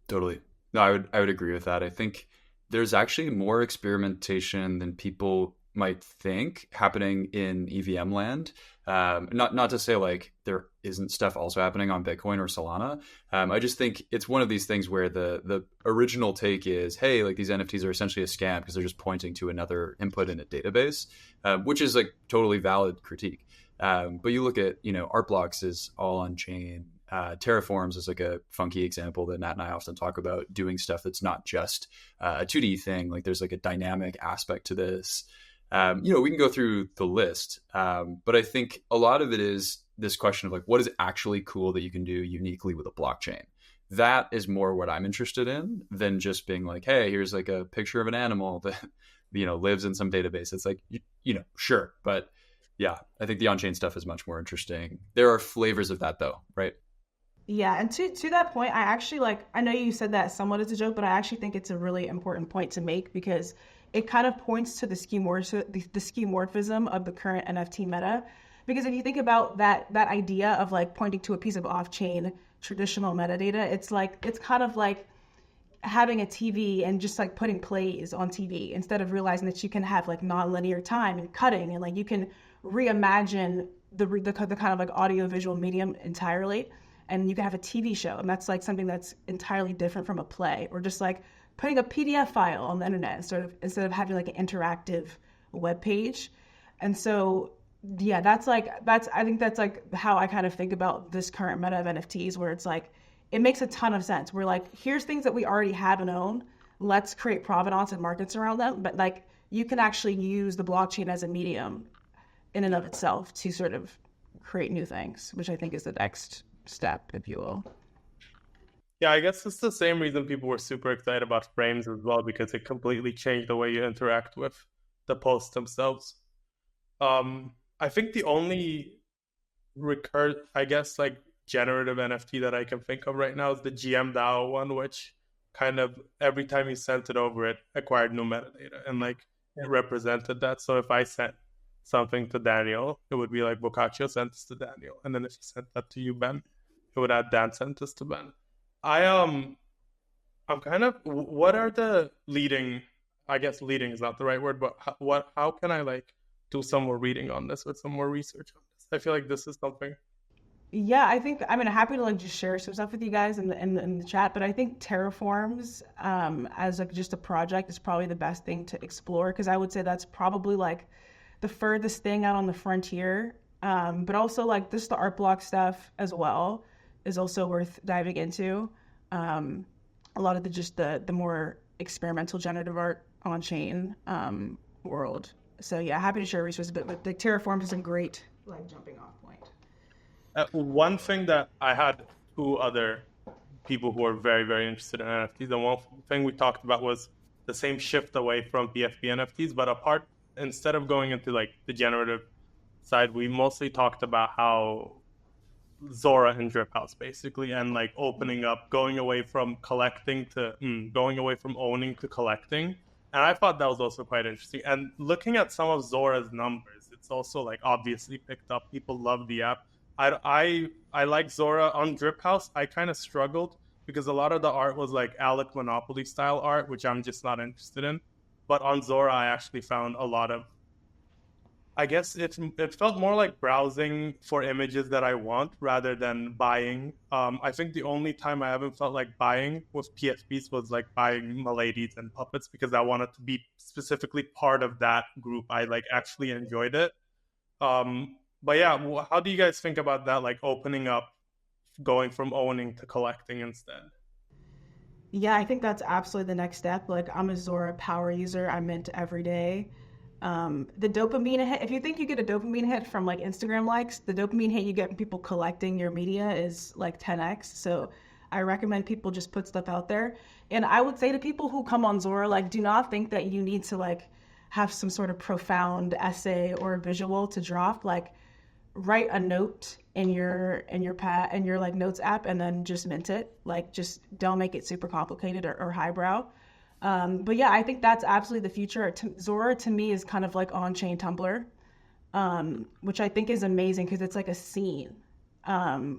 Totally. No, I would agree with that. I think there's actually more experimentation than people might think happening in EVM land. Not to say like there isn't stuff also happening on Bitcoin or Solana. I just think it's one of these things where the original take is, hey, like these NFTs are essentially a scam because they're just pointing to another input in a database, which is like totally valid critique. But you look at, you know, Art Blocks is all on chain. Terraforms is like a funky example that Nat and I often talk about, doing stuff that's not just a 2D thing. Like there's like a dynamic aspect to this. You know, we can go through the list, but I think a lot of it is this question of like, what is actually cool that you can do uniquely with a blockchain? That is more what I'm interested in than just being like, hey, here's like a picture of an animal that, you know, lives in some database. It's like, you know, sure. But yeah, I think the on-chain stuff is much more interesting. There are flavors of that though, right? Yeah, and to that point, I actually like, I know you said that somewhat as a joke, but I actually think it's a really important point to make, because it kind of points to the skeuomorphism of the current NFT meta. Because if you think about that idea of like pointing to a piece of off-chain traditional metadata, it's kind of like having a TV and just like putting plays on TV instead of realizing that you can have like non-linear time and cutting, and like you can reimagine the kind of like audio visual medium entirely, and you can have a TV show, and that's like something that's entirely different from a play, or just like putting a PDF file on the internet instead of having like an interactive web page. And so yeah, I think that's like how I kind of think about this current meta of NFTs, where it's like it makes a ton of sense. We're like, here's things that we already have and own. Let's create provenance and markets around them. But like, you can actually use the blockchain as a medium in and of itself to sort of create new things, which I think is the next step, if you will. Yeah, I guess it's the same reason people were super excited about frames as well, because it completely changed the way you interact with the posts themselves. I think the only like generative NFT that I can think of right now is the GM DAO one, which kind of every time you sent it over, it acquired new metadata and like it represented that. So if I sent something to Daniel, it would be like Boccaccio sent this to Daniel, and then if he sent that to you, Ben, it would add Dan sent this to Ben. I'm kind of, what are the leading? I guess leading is not the right word, but how can I like do some more reading on this, with some more research on this? I feel like this is something. Yeah, I think I'm happy to like just share some stuff with you guys in the chat, but I think terraforms as like just a project is probably the best thing to explore, because I would say that's probably like the furthest thing out on the frontier. But also like this, the art block stuff as well is also worth diving into. A lot of the more experimental generative art on chain world. So yeah, happy to share resources, but the terraforms is a great like jumping off point. One thing that I had two other people who are very, very interested in NFTs, and one thing we talked about was the same shift away from PFP NFTs, but instead of going into like the generative side, we mostly talked about how Zora and Drip House basically, and like opening up, going away from owning to collecting. And I thought that was also quite interesting. And looking at some of Zora's numbers, it's also like obviously picked up. People love the app. I like Zora. On Drip House, I kind of struggled because a lot of the art was like Alec Monopoly style art, which I'm just not interested in. But on Zora, I actually found a lot of, I guess it felt more like browsing for images that I want rather than buying. I think the only time I haven't felt like buying with PFPs was like buying Miladies and puppets, because I wanted to be specifically part of that group. I like actually enjoyed it. But yeah, how do you guys think about that? Like opening up, going from owning to collecting instead? Yeah, I think that's absolutely the next step. Like I'm a Zora power user. I mint every day. The dopamine hit, if you think you get a dopamine hit from like Instagram likes, the dopamine hit you get from people collecting your media is like 10x. So I recommend people just put stuff out there. And I would say to people who come on Zora, like, do not think that you need to like have some sort of profound essay or visual to drop. Like, write a note in your like notes app and then just mint it. Like, just don't make it super complicated or highbrow. But yeah, I think that's absolutely the future. Zora to me is kind of like on-chain Tumblr, which I think is amazing because it's like a scene,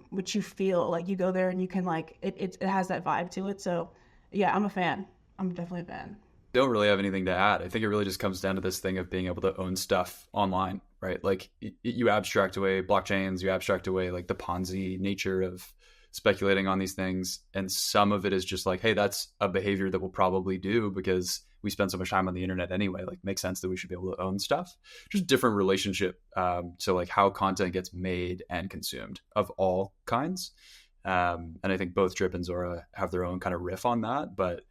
which you feel like you go there and you can like, it has that vibe to it. So yeah, I'm a fan. I'm definitely a fan. Don't really have anything to add. I think it really just comes down to this thing of being able to own stuff online, right? Like you abstract away blockchains, you abstract away like the Ponzi nature of speculating on these things. And some of it is just like, hey, that's a behavior that we'll probably do because we spend so much time on the internet anyway. Like, makes sense that we should be able to own stuff. Just different relationship to like how content gets made and consumed of all kinds. And I think both Drip and Zora have their own kind of riff on that. But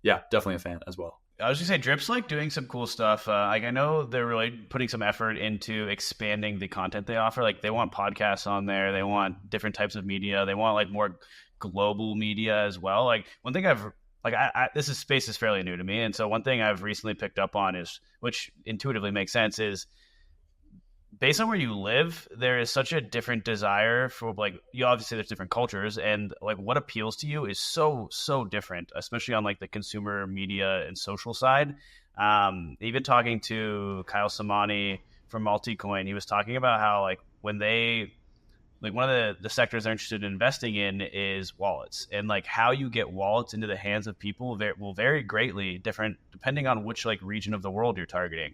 yeah, definitely a fan as well. I was gonna say Drip's like doing some cool stuff. Like I know they're really putting some effort into expanding the content they offer. Like they want podcasts on there, they want different types of media, they want like more global media as well. Like one thing this space is fairly new to me, and so one thing I've recently picked up on is, which intuitively makes sense, is based on where you live, there is such a different desire for like, you obviously there's different cultures, and like what appeals to you is so different, especially on like the consumer media and social side. Even talking to Kyle Samani from Multicoin, he was talking about how like when they like one of the sectors they're interested in investing in is wallets, and like how you get wallets into the hands of people will vary greatly different depending on which like region of the world you're targeting,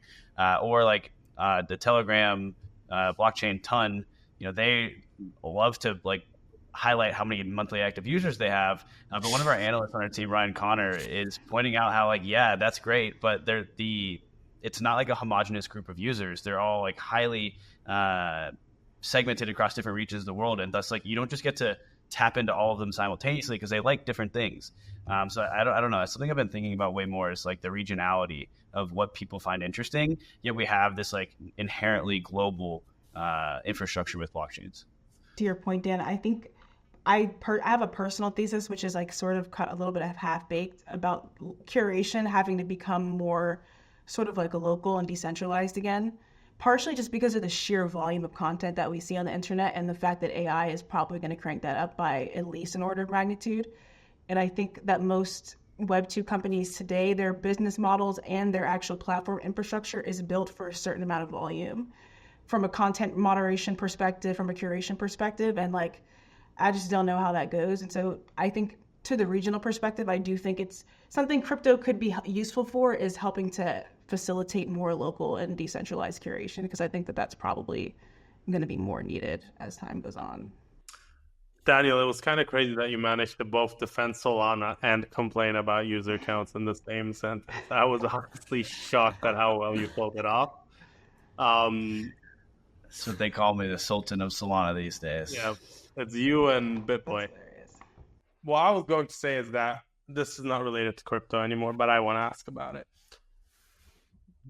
or like the Telegram blockchain ton, they love to like highlight how many monthly active users they have, but one of our analysts on our team, Ryan Connor, is pointing out how like, yeah, that's great, but it's not like a homogenous group of users. They're all like highly segmented across different regions of the world, and thus like you don't just get to tap into all of them simultaneously because they like different things. So I don't know. That's something I've been thinking about way more, is like the regionality of what people find interesting. Yet we have this like inherently global infrastructure with blockchains. To your point, Dan, I think I have a personal thesis, which is like sort of cut a little bit of half-baked, about curation having to become more sort of like a local and decentralized again, partially just because of the sheer volume of content that we see on the internet and the fact that AI is probably going to crank that up by at least an order of magnitude. And I think that most Web2 companies today, their business models and their actual platform infrastructure is built for a certain amount of volume from a content moderation perspective, from a curation perspective. And like, I just don't know how that goes. And so I think to the regional perspective, I do think it's something crypto could be useful for, is helping to facilitate more local and decentralized curation, because I think that that's probably going to be more needed as time goes on. Daniel, it was kind of crazy that you managed to both defend Solana and complain about user counts in the same sentence. I was honestly shocked at how well you pulled it off. That's what they call me, the Sultan of Solana these days. Yeah, it's you and BitBoy. What I was going to say is that this is not related to crypto anymore, but I want to ask about it.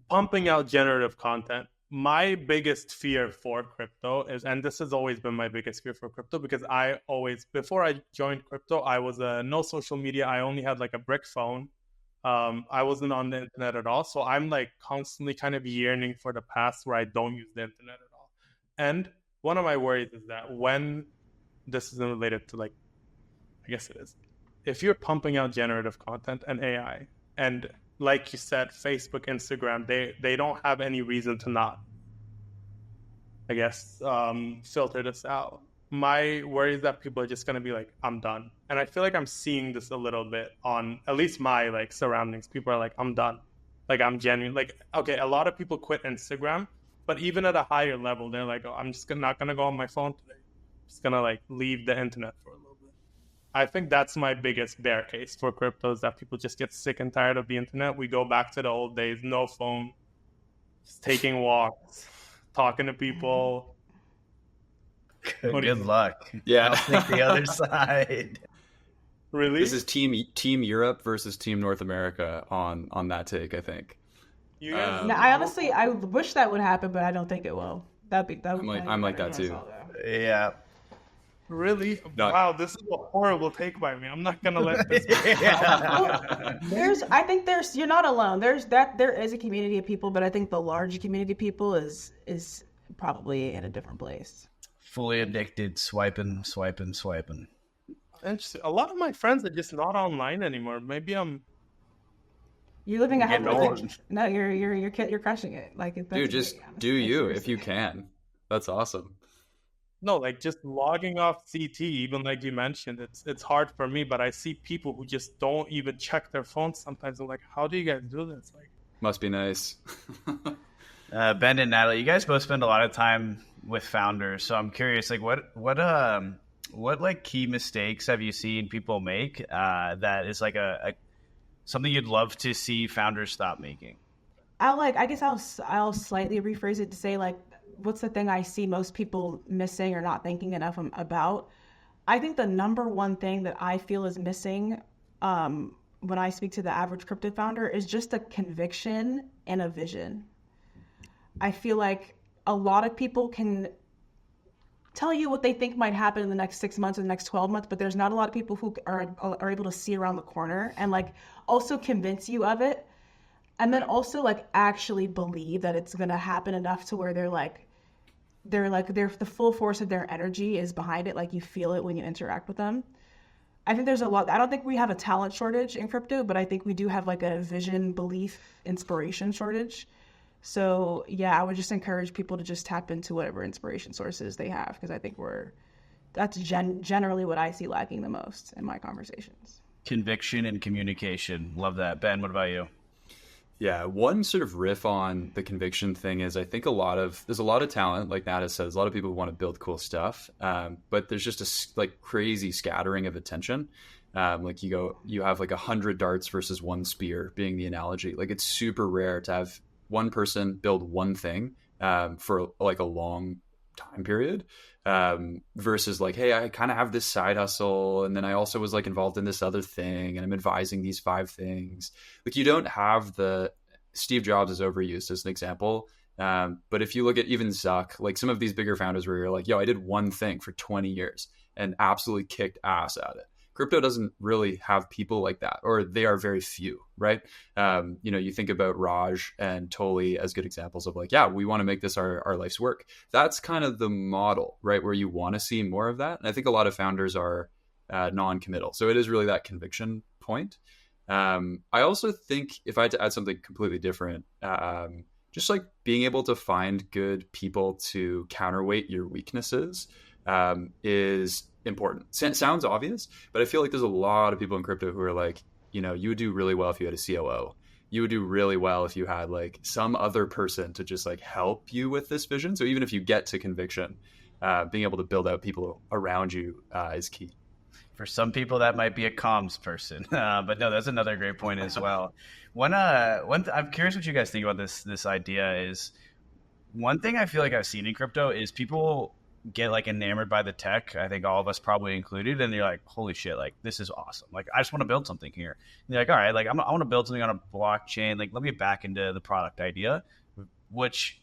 Pumping out generative content. My biggest fear for crypto is, and this has always been my biggest fear for crypto, because before I joined crypto, I was no social media. I only had like a brick phone. I wasn't on the internet at all. So I'm like constantly kind of yearning for the past where I don't use the internet at all. And one of my worries is that when this isn't related to, like, I guess it is, if you're pumping out generative content and AI, and like you said, Facebook, Instagram, they don't have any reason to not, I guess, filter this out. My worry is that people are just going to be like, I'm done. And I feel like I'm seeing this a little bit on at least my like surroundings. People are like, I'm done. Like, I'm genuine. Like, okay, a lot of people quit Instagram, but even at a higher level, they're like, oh, I'm just not going to go on my phone today. I'm just going to like leave the internet for a little bit. I think that's my biggest bear case for crypto, is that people just get sick and tired of the internet. We go back to the old days, no phone, just taking walks, talking to people. Good luck. Yeah. I'll take the other side. Really? This is Team Europe versus Team North America on that take, I think. You guys, I wish that would happen, but I don't think it will. I'm like that too. Yeah. really? No. Wow, this is a horrible take by me. I'm not gonna let this. You're not alone. There is a community of people, but I think the large community of people is probably in a different place. Fully addicted, swiping. Interesting. A lot of my friends are just not online anymore. Maybe I'm. You're living a Getting happy old. life. No, you're crushing it. Like, Dude, just do you if you can. That's awesome. No, like just logging off CT, even like you mentioned, it's hard for me, but I see people who just don't even check their phones sometimes. I'm like, how do you guys do this? Like, Must be nice. Ben and Natalie, you guys both spend a lot of time with founders, so I'm curious, like what like key mistakes have you seen people make that is like a something you'd love to see founders stop making? I'll slightly rephrase it to say, like, what's the thing I see most people missing or not thinking enough about? I think the number one thing that I feel is missing when I speak to the average crypto founder is just a conviction and a vision. I feel like a lot of people can tell you what they think might happen in the next 6 months or the next 12 months, but there's not a lot of people who are able to see around the corner and like also convince you of it. And then also like actually believe that it's going to happen enough to where the full force of their energy is behind it. Like, you feel it when you interact with them. I think there's a lot. I don't think we have a talent shortage in crypto, but I think we do have like a vision, belief, inspiration shortage. So yeah, I would just encourage people to just tap into whatever inspiration sources they have, because I think that's generally what I see lacking the most in my conversations. Conviction and communication. Love that. Ben, what about you? Yeah, one sort of riff on the conviction thing is I think there's a lot of talent, like Nata says, a lot of people who want to build cool stuff, but there's just like crazy scattering of attention. Like you have like 100 darts versus one spear being the analogy. Like it's super rare to have one person build one thing for like a long time period versus like, hey, I kind of have this side hustle, and then I also was like involved in this other thing, and I'm advising these 5 things. Like you don't have the Steve Jobs is overused as an example, but if you look at even Zuck, like some of these bigger founders where you're like, yo, I did one thing for 20 years and absolutely kicked ass at it. Crypto doesn't really have people like that, or they are very few, right? You think about Raj and Toli as good examples of like, yeah, we want to make this our life's work. That's kind of the model, right? Where you want to see more of that. And I think a lot of founders are non-committal. So it is really that conviction point. I also think if I had to add something completely different, just like being able to find good people to counterweight your weaknesses is important. Sounds obvious, but I feel like there's a lot of people in crypto who are like, you would do really well if you had a COO. You would do really well if you had like some other person to just like help you with this vision. So even if you get to conviction, being able to build out people around you is key. For some people, that might be a comms person, but no, that's another great point as well. I'm curious what you guys think about this idea. Is one thing I feel like I've seen in crypto is people get like enamored by the tech. I think all of us probably included, and you're like, holy shit, like this is awesome. Like I just want to build something here. And you're like, all right, like I want to build something on a blockchain. Like let me get back into the product idea, which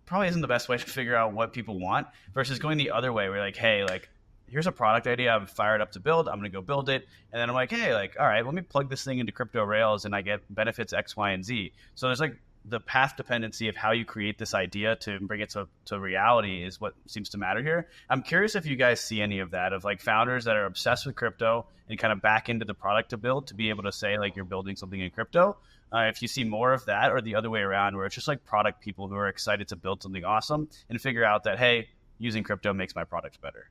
probably isn't the best way to figure out what people want versus going the other way where you're like, hey, like here's a product idea I'm fired up to build. I'm going to go build it. And then I'm like, hey, like, all right, let me plug this thing into crypto rails and I get benefits X, Y, and Z. So there's like the path dependency of how you create this idea to bring it to reality is what seems to matter here. I'm curious if you guys see any of that, of like founders that are obsessed with crypto and kind of back into the product to build to be able to say like you're building something in crypto. If you see more of that or the other way around where it's just like product people who are excited to build something awesome and figure out that, hey, using crypto makes my product better.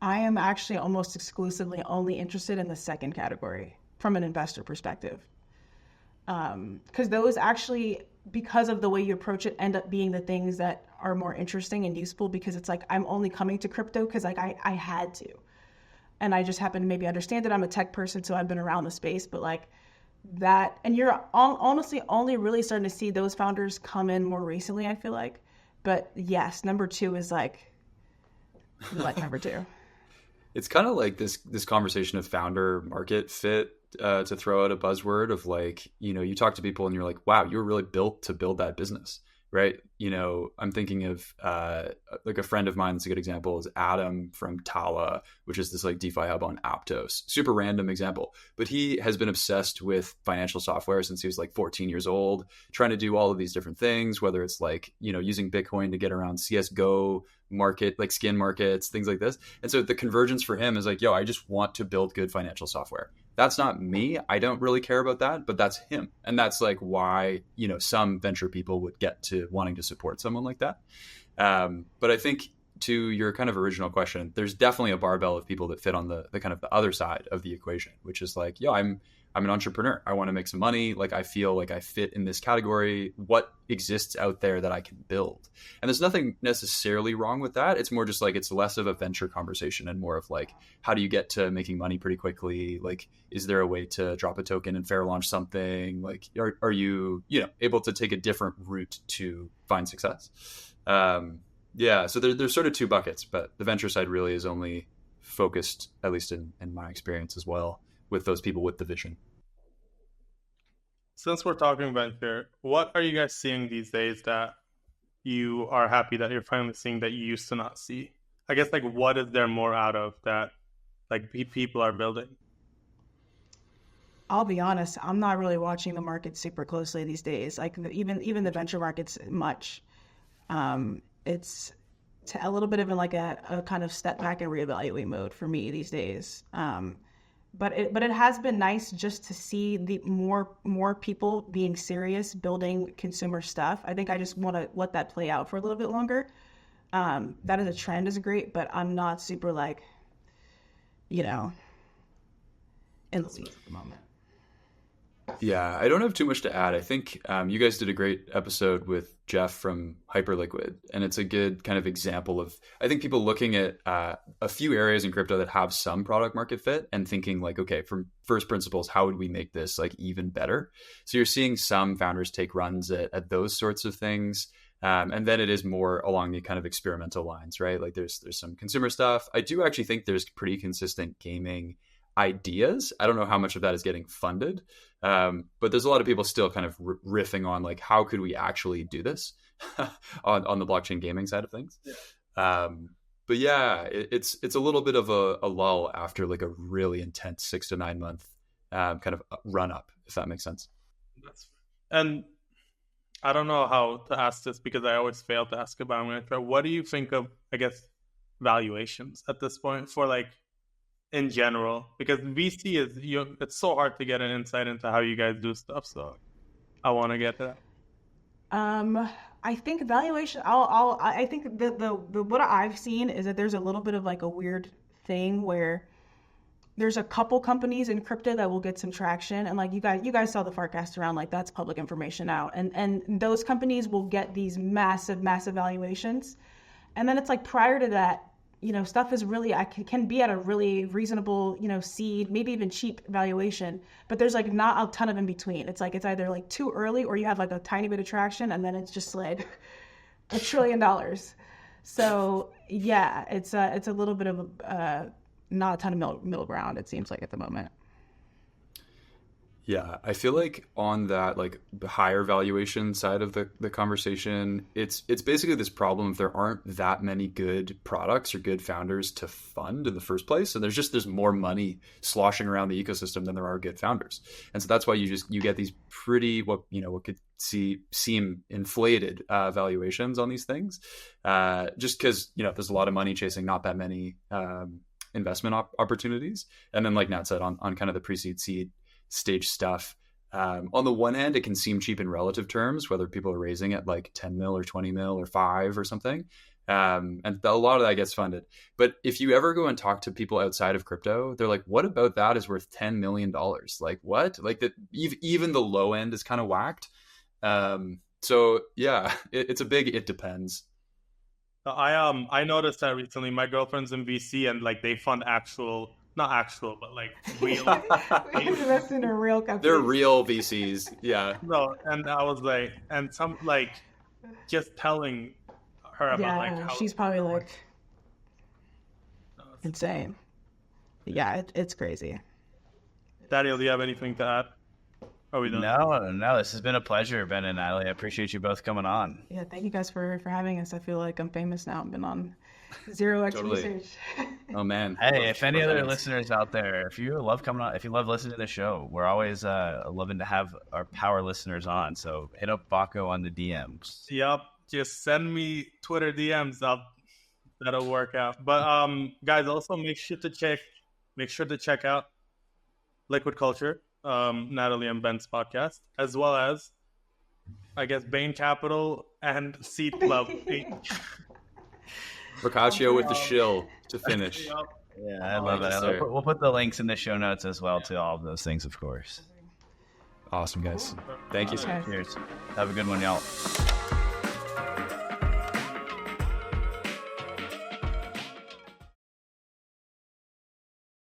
I am actually almost exclusively only interested in the second category from an investor perspective. Because those actually, because of the way you approach it, end up being the things that are more interesting and useful, because it's like I'm only coming to crypto because like I had to. And I just happen to maybe understand it. I'm a tech person, so I've been around the space, but like that, and you're honestly only really starting to see those founders come in more recently, I feel like. But yes, number 2 is like number 2. It's kind of like this conversation of founder market fit, to throw out a buzzword of like, you talk to people and you're like, wow, you were really built to build that business, right? I'm thinking of like a friend of mine that's a good example is Adam from Tala, which is this like DeFi hub on Aptos. Super random example, but he has been obsessed with financial software since he was like 14 years old, trying to do all of these different things, whether it's like, using Bitcoin to get around CSGO market, like skin markets, things like this. And so the convergence for him is like, yo, I just want to build good financial software. That's not me. I don't really care about that, but that's him. And that's like why, some venture people would get to wanting to support someone like that. But I think to your kind of original question, there's definitely a barbell of people that fit on the kind of the other side of the equation, which is like, yo, I'm an entrepreneur. I want to make some money. Like I feel like I fit in this category. What exists out there that I can build? And there's nothing necessarily wrong with that. It's more just like, it's less of a venture conversation and more of like, how do you get to making money pretty quickly? Like, is there a way to drop a token and fair launch something? Like, are you, able to take a different route to find success? Yeah. So there's sort of 2 buckets, but the venture side really is only focused, at least in my experience as well, with those people with the vision. Since we're talking venture, what are you guys seeing these days that you are happy that you're finally seeing that you used to not see? I guess like what is there more out of that like people are building? I'll be honest, I'm not really watching the market super closely these days. Like even the venture markets much. It's a little bit of like a kind of step back and reevaluate mode for me these days. But it has been nice just to see the more people being serious, building consumer stuff. I think I just want to let that play out for a little bit longer. That is a trend is great, but I'm not super like, in the weeds at the moment. Yeah, I don't have too much to add. I think you guys did a great episode with Jeff from Hyperliquid, and it's a good kind of example of, I think, people looking at a few areas in crypto that have some product market fit and thinking like, okay, from first principles, how would we make this like even better? So you're seeing some founders take runs at those sorts of things. And then it is more along the kind of experimental lines, right? Like there's some consumer stuff. I do actually think there's pretty consistent gaming ideas. I don't know how much of that is getting funded, but there's a lot of people still kind of riffing on like, how could we actually do this on the blockchain gaming side of things? Yeah. But yeah, it's a little bit of a lull after like a really intense 6 to 9 month kind of run up, if that makes sense. And I don't know how to ask this because I always fail to ask about. I'm going to try. What do you think of, I guess, valuations at this point for like in general? Because VC is it's so hard to get an insight into how you guys do stuff. So I want to get to that. I think valuation. I think the what I've seen is that there's a little bit of like a weird thing where there's a couple companies in crypto that will get some traction, and like you guys saw the forecast around, like that's public information out, and those companies will get these massive valuations, and then it's like prior to that, stuff is really can be at a really reasonable, seed, maybe even cheap valuation, but there's like not a ton of in between. It's like it's either like too early or you have like a tiny bit of traction, and then it's just like $1 trillion. So yeah, it's a little bit of not a ton of middle ground, it seems like at the moment. Yeah, I feel like on that like the higher valuation side of the conversation, it's basically this problem if there aren't that many good products or good founders to fund in the first place, and there's more money sloshing around the ecosystem than there are good founders, and so that's why you get these pretty what could seem inflated valuations on these things, just because there's a lot of money chasing not that many investment opportunities, and then like Nat said on kind of the pre-seed seed stage stuff. On the one hand, it can seem cheap in relative terms, whether people are raising at like 10 mil or 20 mil or 5 or something. And a lot of that gets funded. But if you ever go and talk to people outside of crypto, they're like, what about that is worth $10 million? Like what? Like that even the low end is kind of whacked. So yeah, it's a big, it depends. I noticed that recently. My girlfriend's in VC and like they fund not actual, but like real. We invest in a real company. They're real VCs, yeah. No, and I was like, and some like just telling her about like how she's probably like insane. Yeah, it's crazy. Daniel, do you have anything to add? Are we done? No, this has been a pleasure, Ben and Natalie. I appreciate you both coming on. Yeah, thank you guys for having us. I feel like I'm famous now. I've been on Zero X Research. Oh man! Hey, if any other listeners out there, if you love coming on, if you love listening to the show, we're always loving to have our power listeners on. So hit up Baco on the DMs. Yep, just send me Twitter DMs. That'll work out. But guys, also make sure to check out Liquid Culture, Natalie and Ben's podcast, as well as I guess Bain Capital and Seed Club. Boccaccio with the shill to finish. Yeah, I love it. We'll put the links in the show notes as well to all of those things, of course. Awesome, guys. Thank you. Cheers. Have a good one, y'all.